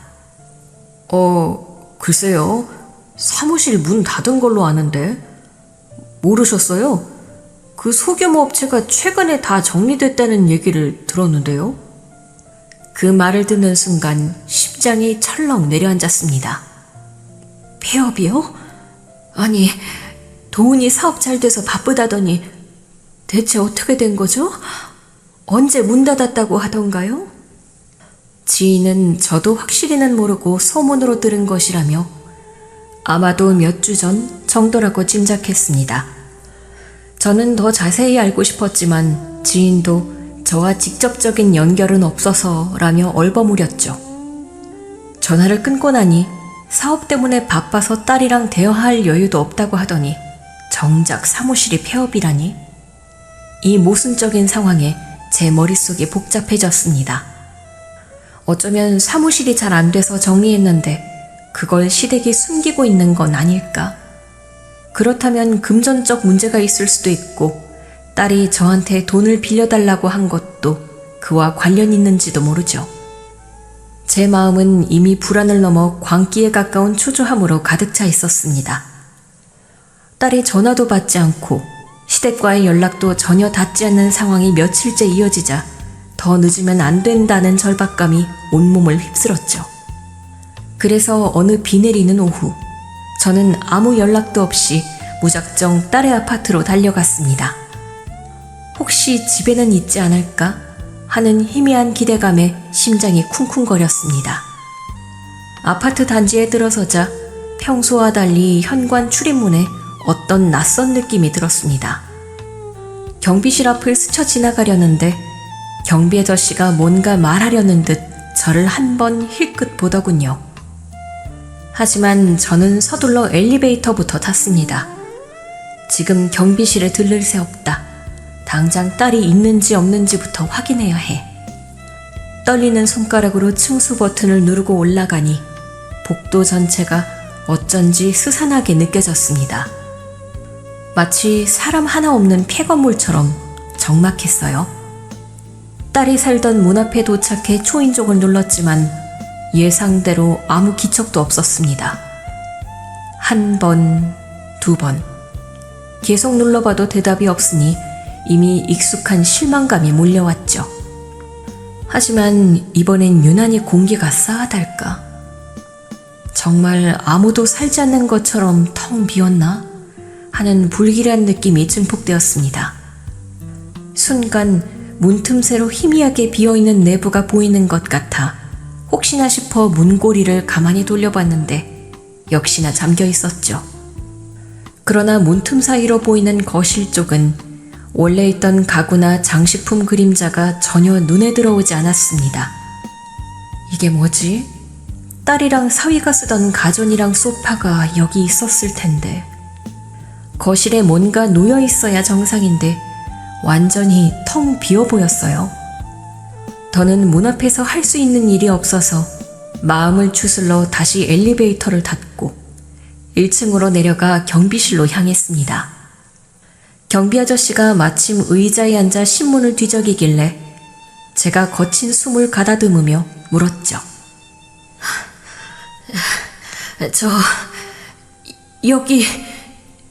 글쎄요. 사무실 문 닫은 걸로 아는데. 모르셨어요? 그 소규모 업체가 최근에 다 정리됐다는 얘기를 들었는데요. 그 말을 듣는 순간 심장이 철렁 내려앉았습니다. 폐업이요? 아니, 도훈이 사업 잘 돼서 바쁘다더니 대체 어떻게 된 거죠? 언제 문 닫았다고 하던가요? 지인은 저도 확실히는 모르고 소문으로 들은 것이라며 아마도 몇 주 전 정도라고 짐작했습니다. 저는 더 자세히 알고 싶었지만 지인도 저와 직접적인 연결은 없어서라며 얼버무렸죠. 전화를 끊고 나니 사업 때문에 바빠서 딸이랑 대화할 여유도 없다고 하더니 정작 사무실이 폐업이라니. 이 모순적인 상황에 제 머릿속이 복잡해졌습니다. 어쩌면 사무실이 잘 안 돼서 정리했는데 그걸 시댁이 숨기고 있는 건 아닐까? 그렇다면 금전적 문제가 있을 수도 있고 딸이 저한테 돈을 빌려달라고 한 것도 그와 관련 있는지도 모르죠. 제 마음은 이미 불안을 넘어 광기에 가까운 초조함으로 가득 차 있었습니다. 딸이 전화도 받지 않고 시댁과의 연락도 전혀 닿지 않는 상황이 며칠째 이어지자 더 늦으면 안 된다는 절박감이 온몸을 휩쓸었죠. 그래서 어느 비 내리는 오후 저는 아무 연락도 없이 무작정 딸의 아파트로 달려갔습니다. 혹시 집에는 있지 않을까 하는 희미한 기대감에 심장이 쿵쿵거렸습니다. 아파트 단지에 들어서자 평소와 달리 현관 출입문에 어떤 낯선 느낌이 들었습니다. 경비실 앞을 스쳐 지나가려는데 경비 아저씨가 뭔가 말하려는 듯 저를 한 번 힐끗 보더군요. 하지만 저는 서둘러 엘리베이터부터 탔습니다. 지금 경비실에 들를 새 없다. 당장 딸이 있는지 없는지부터 확인해야 해. 떨리는 손가락으로 층수 버튼을 누르고 올라가니 복도 전체가 어쩐지 스산하게 느껴졌습니다. 마치 사람 하나 없는 폐건물처럼 적막했어요. 딸이 살던 문 앞에 도착해 초인종을 눌렀지만 예상대로 아무 기척도 없었습니다. 한 번, 두 번. 계속 눌러봐도 대답이 없으니 이미 익숙한 실망감이 몰려왔죠. 하지만 이번엔 유난히 공기가 싸하달까? 정말 아무도 살지 않는 것처럼 텅 비었나? 하는 불길한 느낌이 증폭되었습니다. 순간 문틈새로 희미하게 비어있는 내부가 보이는 것 같아 혹시나 싶어 문고리를 가만히 돌려봤는데 역시나 잠겨 있었죠. 그러나 문틈 사이로 보이는 거실 쪽은 원래 있던 가구나 장식품 그림자가 전혀 눈에 들어오지 않았습니다. 이게 뭐지? 딸이랑 사위가 쓰던 가전이랑 소파가 여기 있었을 텐데. 거실에 뭔가 놓여 있어야 정상인데 완전히 텅 비어 보였어요. 더는 문 앞에서 할 수 있는 일이 없어서 마음을 추슬러 다시 엘리베이터를 닫고 1층으로 내려가 경비실로 향했습니다. 경비 아저씨가 마침 의자에 앉아 신문을 뒤적이길래 제가 거친 숨을 가다듬으며 물었죠. 여기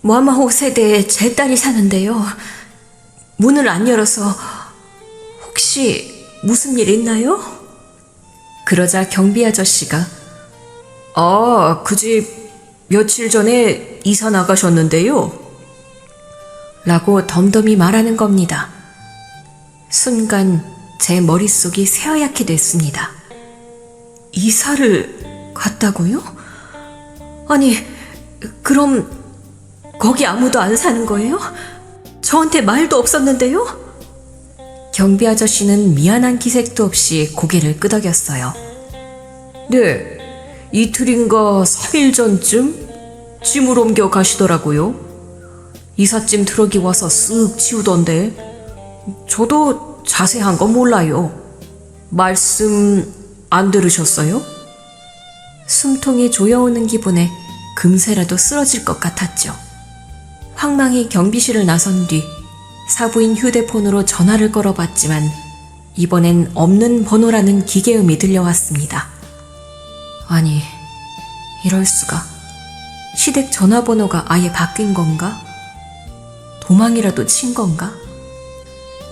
모아마호 세대에 제 딸이 사는데요. 문을 안 열어서 혹시 무슨 일 있나요? 그러자 경비 아저씨가 그 집 며칠 전에 이사 나가셨는데요. 라고 덤덤히 말하는 겁니다. 순간 제 머릿속이 새하얗게 됐습니다. 이사를 갔다고요? 아니, 그럼 거기 아무도 안 사는 거예요? 저한테 말도 없었는데요? 경비 아저씨는 미안한 기색도 없이 고개를 끄덕였어요. 네, 이틀인가 3일 전쯤 짐을 옮겨 가시더라고요. 이삿짐 트럭이 와서 쓱 치우던데 저도 자세한 건 몰라요. 말씀 안 들으셨어요? 숨통이 조여오는 기분에 금세라도 쓰러질 것 같았죠. 황망히 경비실을 나선 뒤 사부인 휴대폰으로 전화를 걸어봤지만 이번엔 없는 번호라는 기계음이 들려왔습니다. 아니, 이럴 수가. 시댁 전화번호가 아예 바뀐 건가? 도망이라도 친 건가?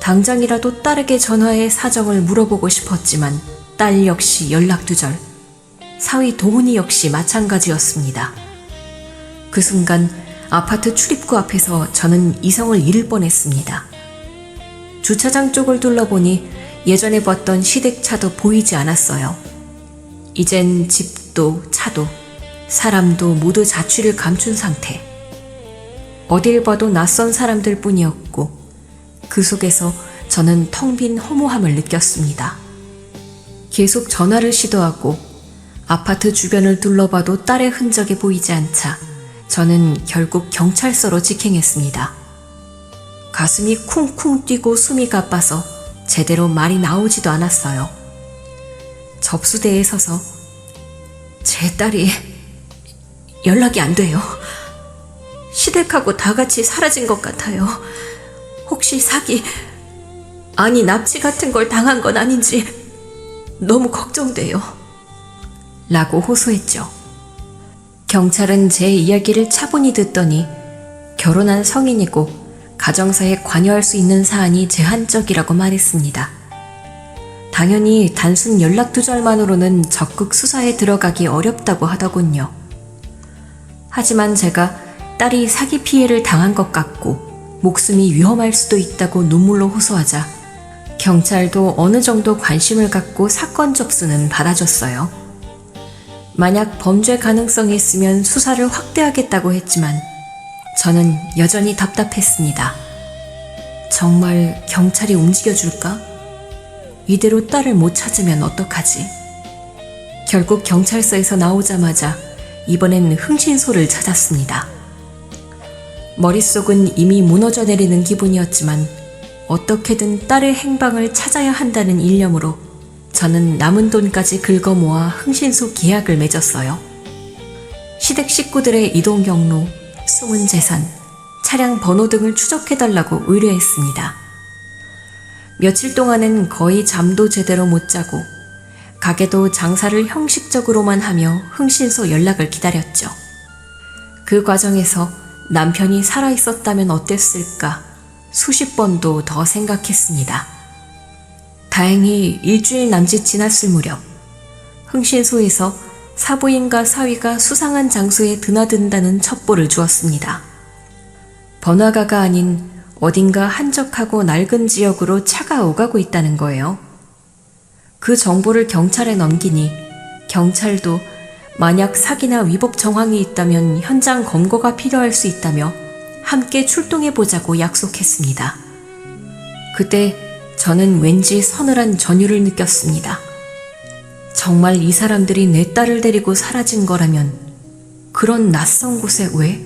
당장이라도 딸에게 전화해 사정을 물어보고 싶었지만 딸 역시 연락두절. 사위 도훈이 역시 마찬가지였습니다. 그 순간 아파트 출입구 앞에서 저는 이성을 잃을 뻔했습니다. 주차장 쪽을 둘러보니 예전에 봤던 시댁차도 보이지 않았어요. 이젠 집도 차도 사람도 모두 자취를 감춘 상태. 어딜 봐도 낯선 사람들 뿐이었고 그 속에서 저는 텅 빈 허무함을 느꼈습니다. 계속 전화를 시도하고 아파트 주변을 둘러봐도 딸의 흔적이 보이지 않자 저는 결국 경찰서로 직행했습니다. 가슴이 쿵쿵 뛰고 숨이 가빠서 제대로 말이 나오지도 않았어요. 접수대에 서서 제 딸이 연락이 안 돼요. 시댁하고 다 같이 사라진 것 같아요. 혹시 사기, 아니 납치 같은 걸 당한 건 아닌지 너무 걱정돼요. 라고 호소했죠. 경찰은 제 이야기를 차분히 듣더니 결혼한 성인이고 가정사에 관여할 수 있는 사안이 제한적이라고 말했습니다. 당연히 단순 연락두절만으로는 적극 수사에 들어가기 어렵다고 하더군요. 하지만 제가 딸이 사기 피해를 당한 것 같고 목숨이 위험할 수도 있다고 눈물로 호소하자 경찰도 어느 정도 관심을 갖고 사건 접수는 받아줬어요. 만약 범죄 가능성이 있으면 수사를 확대하겠다고 했지만 저는 여전히 답답했습니다. 정말 경찰이 움직여줄까? 이대로 딸을 못 찾으면 어떡하지? 결국 경찰서에서 나오자마자 이번엔 흥신소를 찾았습니다. 머릿속은 이미 무너져 내리는 기분이었지만 어떻게든 딸의 행방을 찾아야 한다는 일념으로 저는 남은 돈까지 긁어 모아 흥신소 계약을 맺었어요. 시댁 식구들의 이동 경로, 숨은 재산, 차량 번호 등을 추적해달라고 의뢰했습니다. 며칠 동안은 거의 잠도 제대로 못 자고 가게도 장사를 형식적으로만 하며 흥신소 연락을 기다렸죠. 그 과정에서 남편이 살아있었다면 어땠을까 수십 번도 더 생각했습니다. 다행히 일주일 남짓 지났을 무렵 흥신소에서 사부인과 사위가 수상한 장소에 드나든다는 첩보를 주었습니다. 번화가가 아닌 어딘가 한적하고 낡은 지역으로 차가 오가고 있다는 거예요. 그 정보를 경찰에 넘기니 경찰도 만약 사기나 위법 정황이 있다면 현장 검거가 필요할 수 있다며 함께 출동해보자고 약속했습니다. 그때 저는 왠지 서늘한 전율을 느꼈습니다. 정말 이 사람들이 내 딸을 데리고 사라진 거라면 그런 낯선 곳에 왜?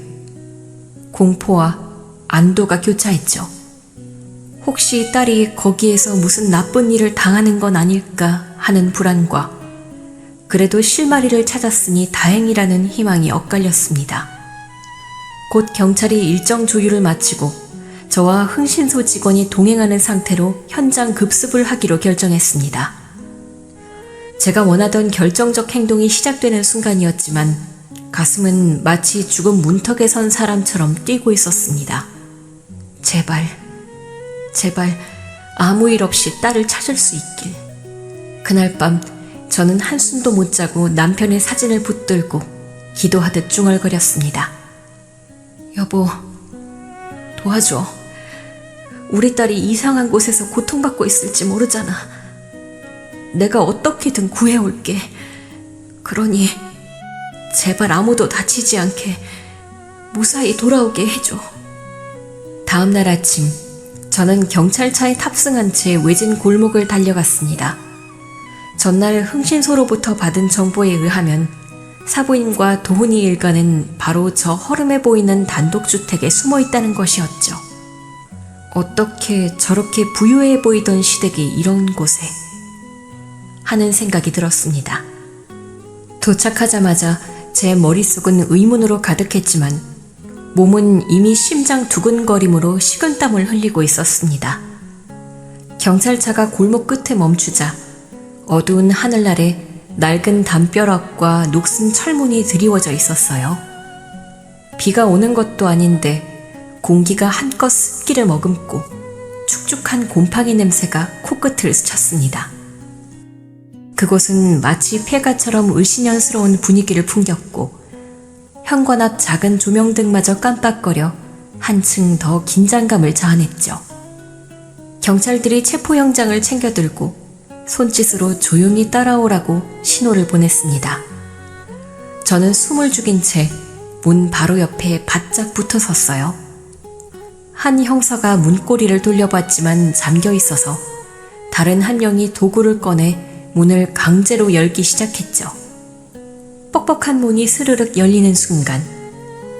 공포와 안도가 교차했죠. 혹시 딸이 거기에서 무슨 나쁜 일을 당하는 건 아닐까 하는 불안과 그래도 실마리를 찾았으니 다행이라는 희망이 엇갈렸습니다. 곧 경찰이 일정 조율을 마치고 저와 흥신소 직원이 동행하는 상태로 현장 급습을 하기로 결정했습니다. 제가 원하던 결정적 행동이 시작되는 순간이었지만 가슴은 마치 죽음 문턱에 선 사람처럼 뛰고 있었습니다. 제발, 제발 아무 일 없이 딸을 찾을 수 있길. 그날 밤 저는 한숨도 못 자고 남편의 사진을 붙들고 기도하듯 중얼거렸습니다. 여보, 도와줘. 우리 딸이 이상한 곳에서 고통받고 있을지 모르잖아. 내가 어떻게든 구해올게. 그러니 제발 아무도 다치지 않게 무사히 돌아오게 해줘. 다음 날 아침 저는 경찰차에 탑승한 채 외진 골목을 달려갔습니다. 전날 흥신소로부터 받은 정보에 의하면 사부인과 도훈이 일가는 바로 저 허름해 보이는 단독주택에 숨어 있다는 것이었죠. 어떻게 저렇게 부유해 보이던 시댁이 이런 곳에 하는 생각이 들었습니다. 도착하자마자 제 머릿속은 의문으로 가득했지만 몸은 이미 심장 두근거림으로 식은땀을 흘리고 있었습니다. 경찰차가 골목 끝에 멈추자 어두운 하늘 아래 낡은 담벼락과 녹슨 철문이 드리워져 있었어요. 비가 오는 것도 아닌데 공기가 한껏 습기를 머금고 축축한 곰팡이 냄새가 코끝을 스쳤습니다. 그곳은 마치 폐가처럼 을씨년스러운 분위기를 풍겼고 현관 앞 작은 조명등마저 깜빡거려 한층 더 긴장감을 자아냈죠. 경찰들이 체포영장을 챙겨들고 손짓으로 조용히 따라오라고 신호를 보냈습니다. 저는 숨을 죽인 채 문 바로 옆에 바짝 붙어 섰어요. 한 형사가 문고리를 돌려봤지만 잠겨 있어서 다른 한 명이 도구를 꺼내 문을 강제로 열기 시작했죠. 뻑뻑한 문이 스르륵 열리는 순간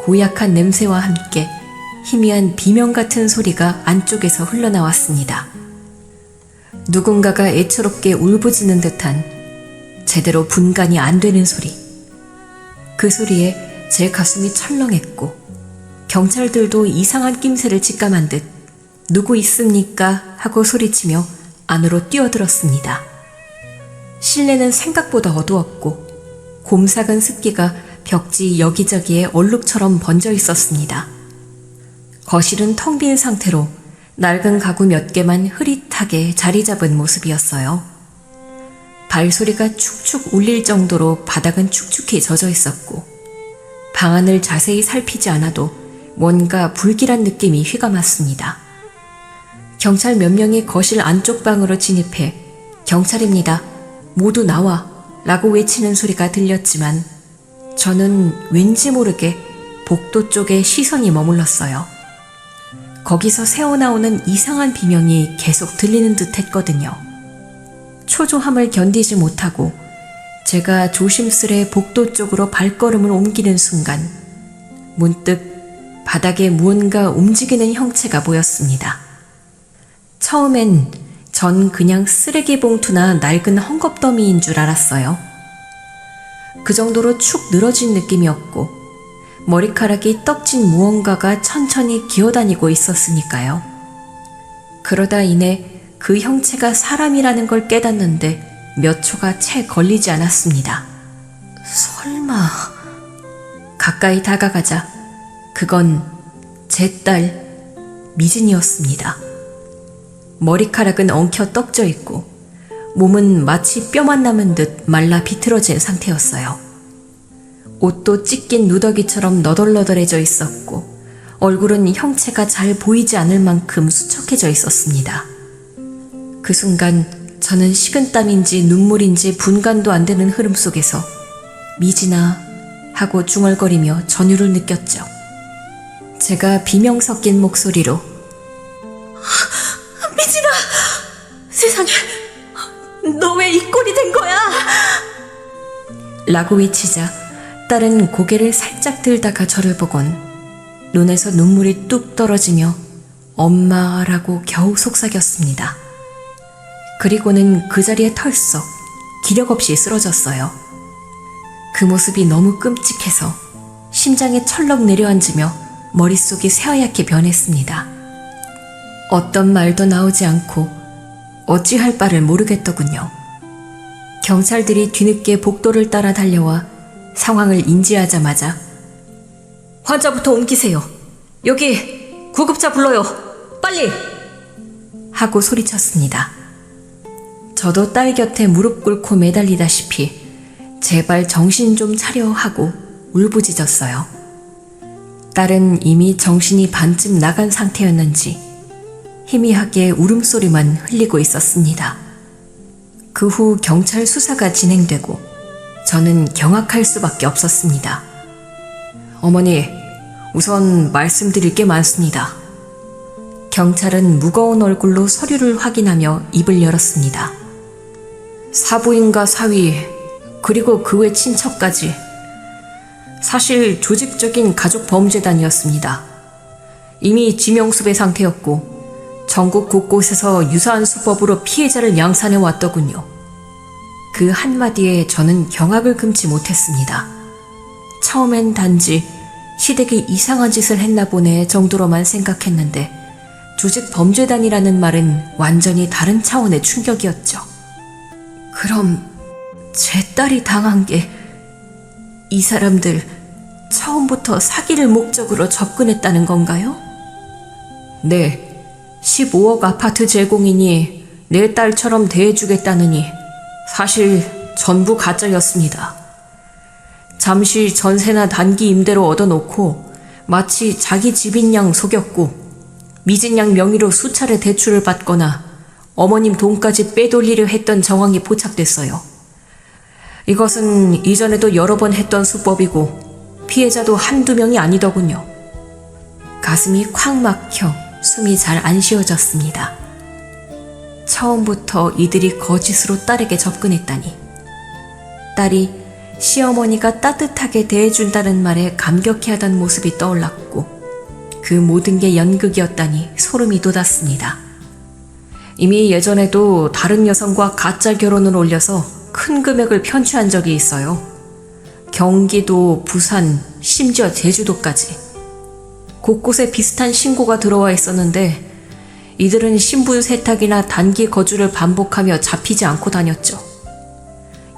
고약한 냄새와 함께 희미한 비명 같은 소리가 안쪽에서 흘러나왔습니다. 누군가가 애처롭게 울부짖는 듯한 제대로 분간이 안 되는 소리. 그 소리에 제 가슴이 철렁했고 경찰들도 이상한 낌새를 직감한 듯 누구 있습니까? 하고 소리치며 안으로 뛰어들었습니다. 실내는 생각보다 어두웠고 곰삭은 습기가 벽지 여기저기에 얼룩처럼 번져 있었습니다. 거실은 텅 빈 상태로 낡은 가구 몇 개만 흐릿하게 자리 잡은 모습이었어요. 발소리가 축축 울릴 정도로 바닥은 축축히 젖어 있었고 방 안을 자세히 살피지 않아도 뭔가 불길한 느낌이 휘감았습니다. 경찰 몇 명이 거실 안쪽 방으로 진입해 경찰입니다. 모두 나와 라고 외치는 소리가 들렸지만 저는 왠지 모르게 복도 쪽에 시선이 머물렀어요. 거기서 새어나오는 이상한 비명이 계속 들리는 듯 했거든요. 초조함을 견디지 못하고 제가 조심스레 복도 쪽으로 발걸음을 옮기는 순간 문득 바닥에 무언가 움직이는 형체가 보였습니다. 처음엔 전 그냥 쓰레기 봉투나 낡은 헝겊더미인 줄 알았어요. 그 정도로 축 늘어진 느낌이었고 머리카락이 떡진 무언가가 천천히 기어다니고 있었으니까요. 그러다 이내 그 형체가 사람이라는 걸 깨닫는데 몇 초가 채 걸리지 않았습니다. 설마... 가까이 다가가자 그건 제 딸 미진이었습니다. 머리카락은 엉켜 떡져 있고 몸은 마치 뼈만 남은 듯 말라 비틀어진 상태였어요. 옷도 찢긴 누더기처럼 너덜너덜해져 있었고 얼굴은 형체가 잘 보이지 않을 만큼 수척해져 있었습니다. 그 순간 저는 식은땀인지 눈물인지 분간도 안 되는 흐름 속에서 미진아 하고 중얼거리며 전율을 느꼈죠. 제가 비명 섞인 목소리로 미진아! 세상에 너 왜 이 꼴이 된 거야? 라고 외치자 딸은 고개를 살짝 들다가 저를 보곤 눈에서 눈물이 뚝 떨어지며 엄마라고 겨우 속삭였습니다. 그리고는 그 자리에 털썩 기력 없이 쓰러졌어요. 그 모습이 너무 끔찍해서 심장이 철렁 내려앉으며 머릿속이 새하얗게 변했습니다. 어떤 말도 나오지 않고 어찌할 바를 모르겠더군요. 경찰들이 뒤늦게 복도를 따라 달려와 상황을 인지하자마자 환자부터 옮기세요. 여기 구급차 불러요. 빨리! 하고 소리쳤습니다. 저도 딸 곁에 무릎 꿇고 매달리다시피 제발 정신 좀 차려 하고 울부짖었어요. 딸은 이미 정신이 반쯤 나간 상태였는지 희미하게 울음소리만 흘리고 있었습니다. 그 후 경찰 수사가 진행되고 저는 경악할 수밖에 없었습니다. 어머니, 우선 말씀드릴 게 많습니다. 경찰은 무거운 얼굴로 서류를 확인하며 입을 열었습니다. 사부인과 사위, 그리고 그 외 친척까지. 사실 조직적인 가족 범죄단이었습니다. 이미 지명수배 상태였고 전국 곳곳에서 유사한 수법으로 피해자를 양산해 왔더군요. 그 한마디에 저는 경악을 금치 못했습니다. 처음엔 단지 시댁이 이상한 짓을 했나 보네 정도로만 생각했는데 조직 범죄단이라는 말은 완전히 다른 차원의 충격이었죠. 그럼 제 딸이 당한 게 이 사람들 처음부터 사기를 목적으로 접근했다는 건가요? 네, 15억 아파트 제공이니 내 딸처럼 대해주겠다느니 사실 전부 가짜였습니다. 잠시 전세나 단기 임대로 얻어놓고 마치 자기 집인 양 속였고 미진 양 명의로 수차례 대출을 받거나 어머님 돈까지 빼돌리려 했던 정황이 포착됐어요. 이것은 이전에도 여러 번 했던 수법이고 피해자도 한두 명이 아니더군요. 가슴이 콱 막혀 숨이 잘 안 쉬어졌습니다. 처음부터 이들이 거짓으로 딸에게 접근했다니. 딸이 시어머니가 따뜻하게 대해준다는 말에 감격해하던 모습이 떠올랐고 그 모든 게 연극이었다니 소름이 돋았습니다. 이미 예전에도 다른 여성과 가짜 결혼을 올려서 큰 금액을 편취한 적이 있어요. 경기도, 부산, 심지어 제주도까지. 곳곳에 비슷한 신고가 들어와 있었는데 이들은 신분 세탁이나 단기 거주를 반복하며 잡히지 않고 다녔죠.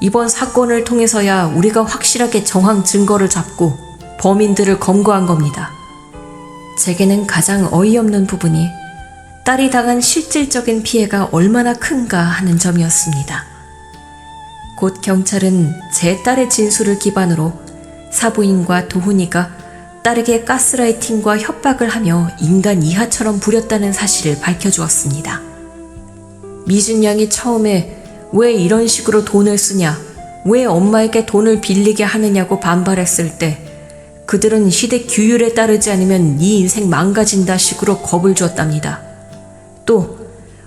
이번 사건을 통해서야 우리가 확실하게 정황 증거를 잡고 범인들을 검거한 겁니다. 제게는 가장 어이없는 부분이 딸이 당한 실질적인 피해가 얼마나 큰가 하는 점이었습니다. 곧 경찰은 제 딸의 진술을 기반으로 사부인과 도훈이가 딸에게 가스라이팅과 협박을 하며 인간 이하처럼 부렸다는 사실을 밝혀주었습니다. 미진 양이 처음에 왜 이런 식으로 돈을 쓰냐, 왜 엄마에게 돈을 빌리게 하느냐고 반발했을 때 그들은 시댁 규율에 따르지 않으면 네 인생 망가진다 식으로 겁을 주었답니다. 또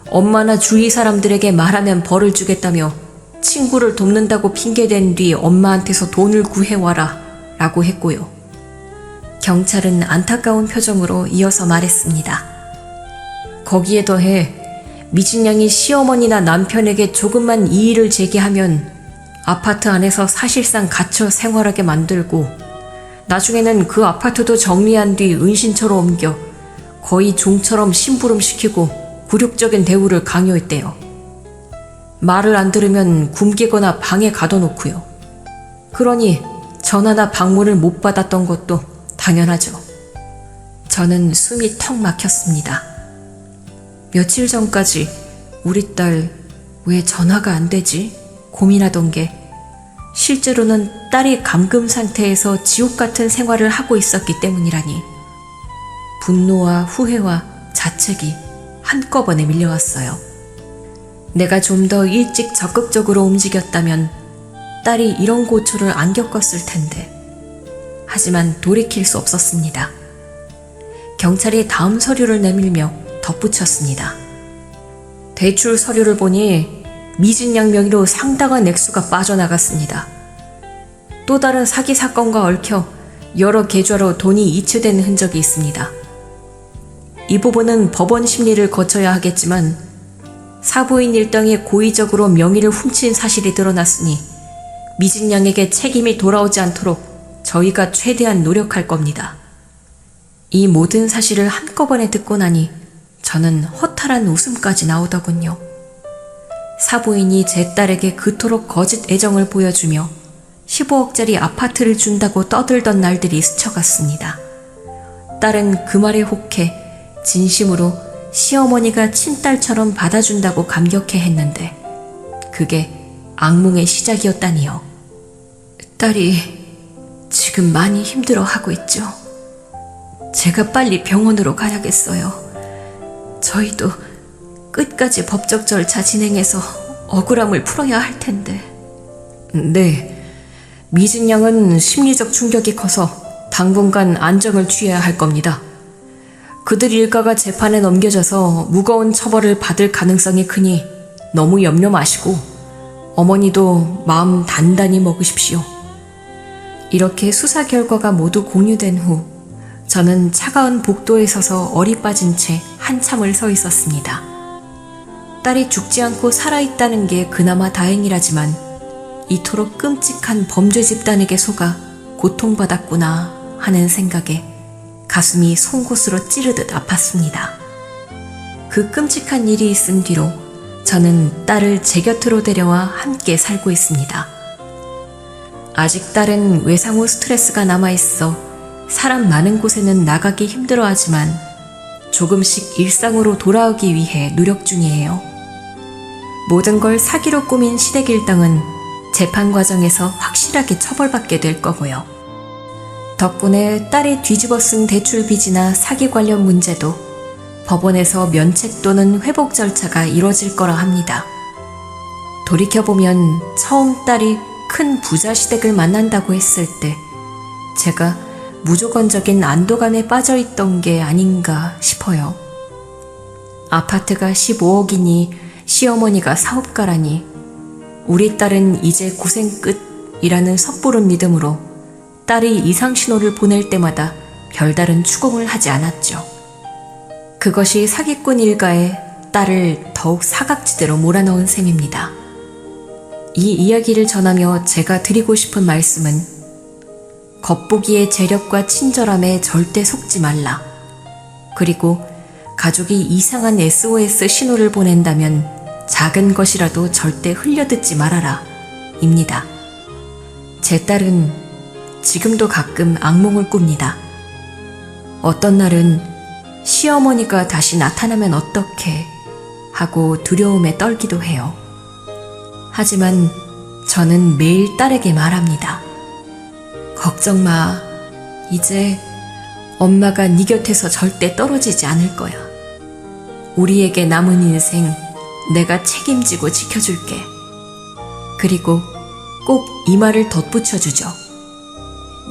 엄마나 주위 사람들에게 말하면 벌을 주겠다며 친구를 돕는다고 핑계댄 뒤 엄마한테서 돈을 구해와라 라고 했고요. 경찰은 안타까운 표정으로 이어서 말했습니다. 거기에 더해 미진 양이 시어머니나 남편에게 조금만 이의를 제기하면 아파트 안에서 사실상 갇혀 생활하게 만들고 나중에는 그 아파트도 정리한 뒤 은신처로 옮겨 거의 종처럼 심부름시키고 굴욕적인 대우를 강요했대요. 말을 안 들으면 굶기거나 방에 가둬놓고요. 그러니 전화나 방문을 못 받았던 것도 당연하죠. 저는 숨이 턱 막혔습니다. 며칠 전까지 우리 딸 왜 전화가 안 되지? 고민하던 게 실제로는 딸이 감금 상태에서 지옥 같은 생활을 하고 있었기 때문이라니. 분노와 후회와 자책이 한꺼번에 밀려왔어요. 내가 좀 더 일찍 적극적으로 움직였다면 딸이 이런 고초를 안 겪었을 텐데. 하지만 돌이킬 수 없었습니다. 경찰이 다음 서류를 내밀며 덧붙였습니다. 대출 서류를 보니 미진 양 명의로 상당한 액수가 빠져나갔습니다. 또 다른 사기 사건과 얽혀 여러 계좌로 돈이 이체된 흔적이 있습니다. 이 부분은 법원 심리를 거쳐야 하겠지만 사부인 일당이 고의적으로 명의를 훔친 사실이 드러났으니 미진 양에게 책임이 돌아오지 않도록 저희가 최대한 노력할 겁니다. 이 모든 사실을 한꺼번에 듣고 나니 저는 허탈한 웃음까지 나오더군요. 사부인이 제 딸에게 그토록 거짓 애정을 보여주며 15억짜리 아파트를 준다고 떠들던 날들이 스쳐갔습니다. 딸은 그 말에 혹해 진심으로 시어머니가 친딸처럼 받아준다고 감격해 했는데 그게 악몽의 시작이었다니요. 딸이 지금 많이 힘들어하고 있죠. 제가 빨리 병원으로 가야겠어요. 저희도 끝까지 법적 절차 진행해서 억울함을 풀어야 할 텐데. 네, 미진 양은 심리적 충격이 커서 당분간 안정을 취해야 할 겁니다. 그들 일가가 재판에 넘겨져서 무거운 처벌을 받을 가능성이 크니 너무 염려 마시고 어머니도 마음 단단히 먹으십시오. 이렇게 수사 결과가 모두 공유된 후 저는 차가운 복도에 서서 어리 빠진 채 한참을 서 있었습니다. 딸이 죽지 않고 살아있다는 게 그나마 다행이라지만 이토록 끔찍한 범죄 집단에게 속아 고통받았구나 하는 생각에 가슴이 송곳으로 찌르듯 아팠습니다. 그 끔찍한 일이 있은 뒤로 저는 딸을 제 곁으로 데려와 함께 살고 있습니다. 아직 딸은 외상 후 스트레스가 남아있어 사람 많은 곳에는 나가기 힘들어하지만 조금씩 일상으로 돌아오기 위해 노력 중이에요. 모든 걸 사기로 꾸민 시댁일당은 재판 과정에서 확실하게 처벌받게 될 거고요. 덕분에 딸이 뒤집어 쓴 대출 빚이나 사기 관련 문제도 법원에서 면책 또는 회복 절차가 이뤄질 거라 합니다. 돌이켜보면 처음 딸이 큰 부자 시댁을 만난다고 했을 때 제가 무조건적인 안도감에 빠져있던 게 아닌가 싶어요. 아파트가 15억이니 시어머니가 사업가라니 우리 딸은 이제 고생 끝이라는 섣부른 믿음으로 딸이 이상신호를 보낼 때마다 별다른 추궁을 하지 않았죠. 그것이 사기꾼 일가에 딸을 더욱 사각지대로 몰아넣은 셈입니다. 이 이야기를 전하며 제가 드리고 싶은 말씀은 겉보기의 재력과 친절함에 절대 속지 말라. 그리고 가족이 이상한 SOS 신호를 보낸다면 작은 것이라도 절대 흘려듣지 말아라. 입니다. 제 딸은 지금도 가끔 악몽을 꿉니다. 어떤 날은 시어머니가 다시 나타나면 어떡해 하고 두려움에 떨기도 해요. 하지만 저는 매일 딸에게 말합니다. 걱정 마. 이제 엄마가 네 곁에서 절대 떨어지지 않을 거야. 우리에게 남은 인생 내가 책임지고 지켜줄게. 그리고 꼭 이 말을 덧붙여주죠.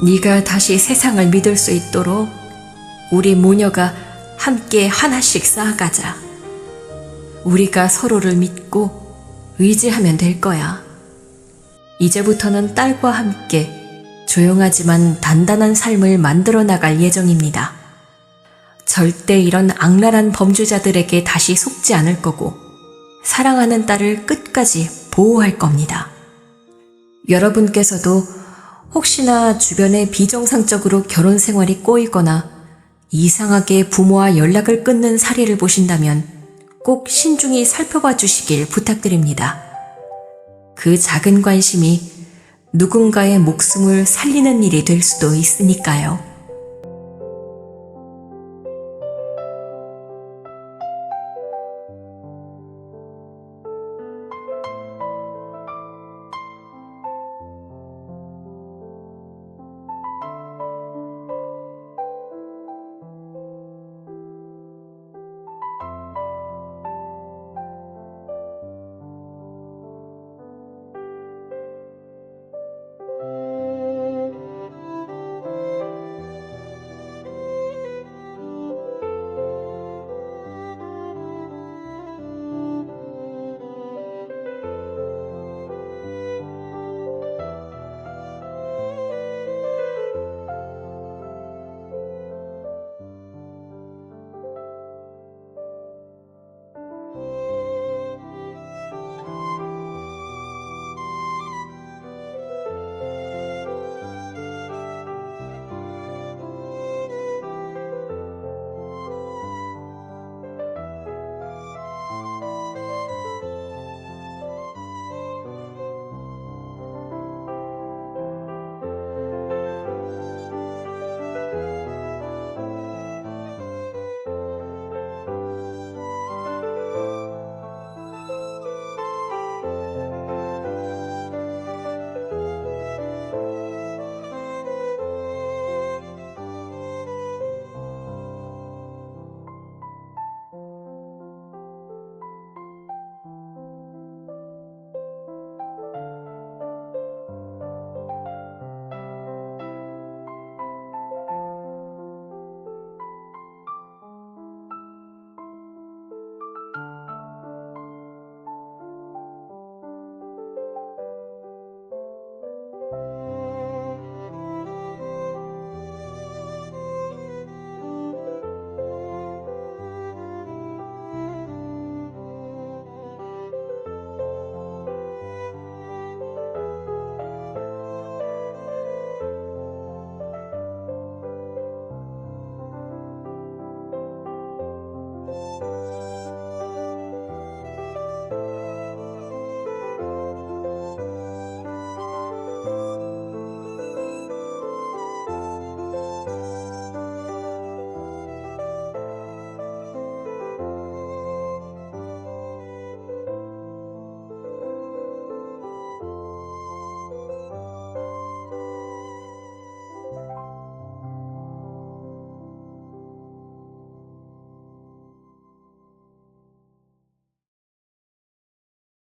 네가 다시 세상을 믿을 수 있도록 우리 모녀가 함께 하나씩 쌓아가자. 우리가 서로를 믿고 의지하면 될 거야. 이제부터는 딸과 함께 조용하지만 단단한 삶을 만들어 나갈 예정입니다. 절대 이런 악랄한 범죄자들에게 다시 속지 않을 거고 사랑하는 딸을 끝까지 보호할 겁니다. 여러분께서도 혹시나 주변에 비정상적으로 결혼 생활이 꼬이거나 이상하게 부모와 연락을 끊는 사례를 보신다면 꼭 신중히 살펴봐 주시길 부탁드립니다. 그 작은 관심이 누군가의 목숨을 살리는 일이 될 수도 있으니까요.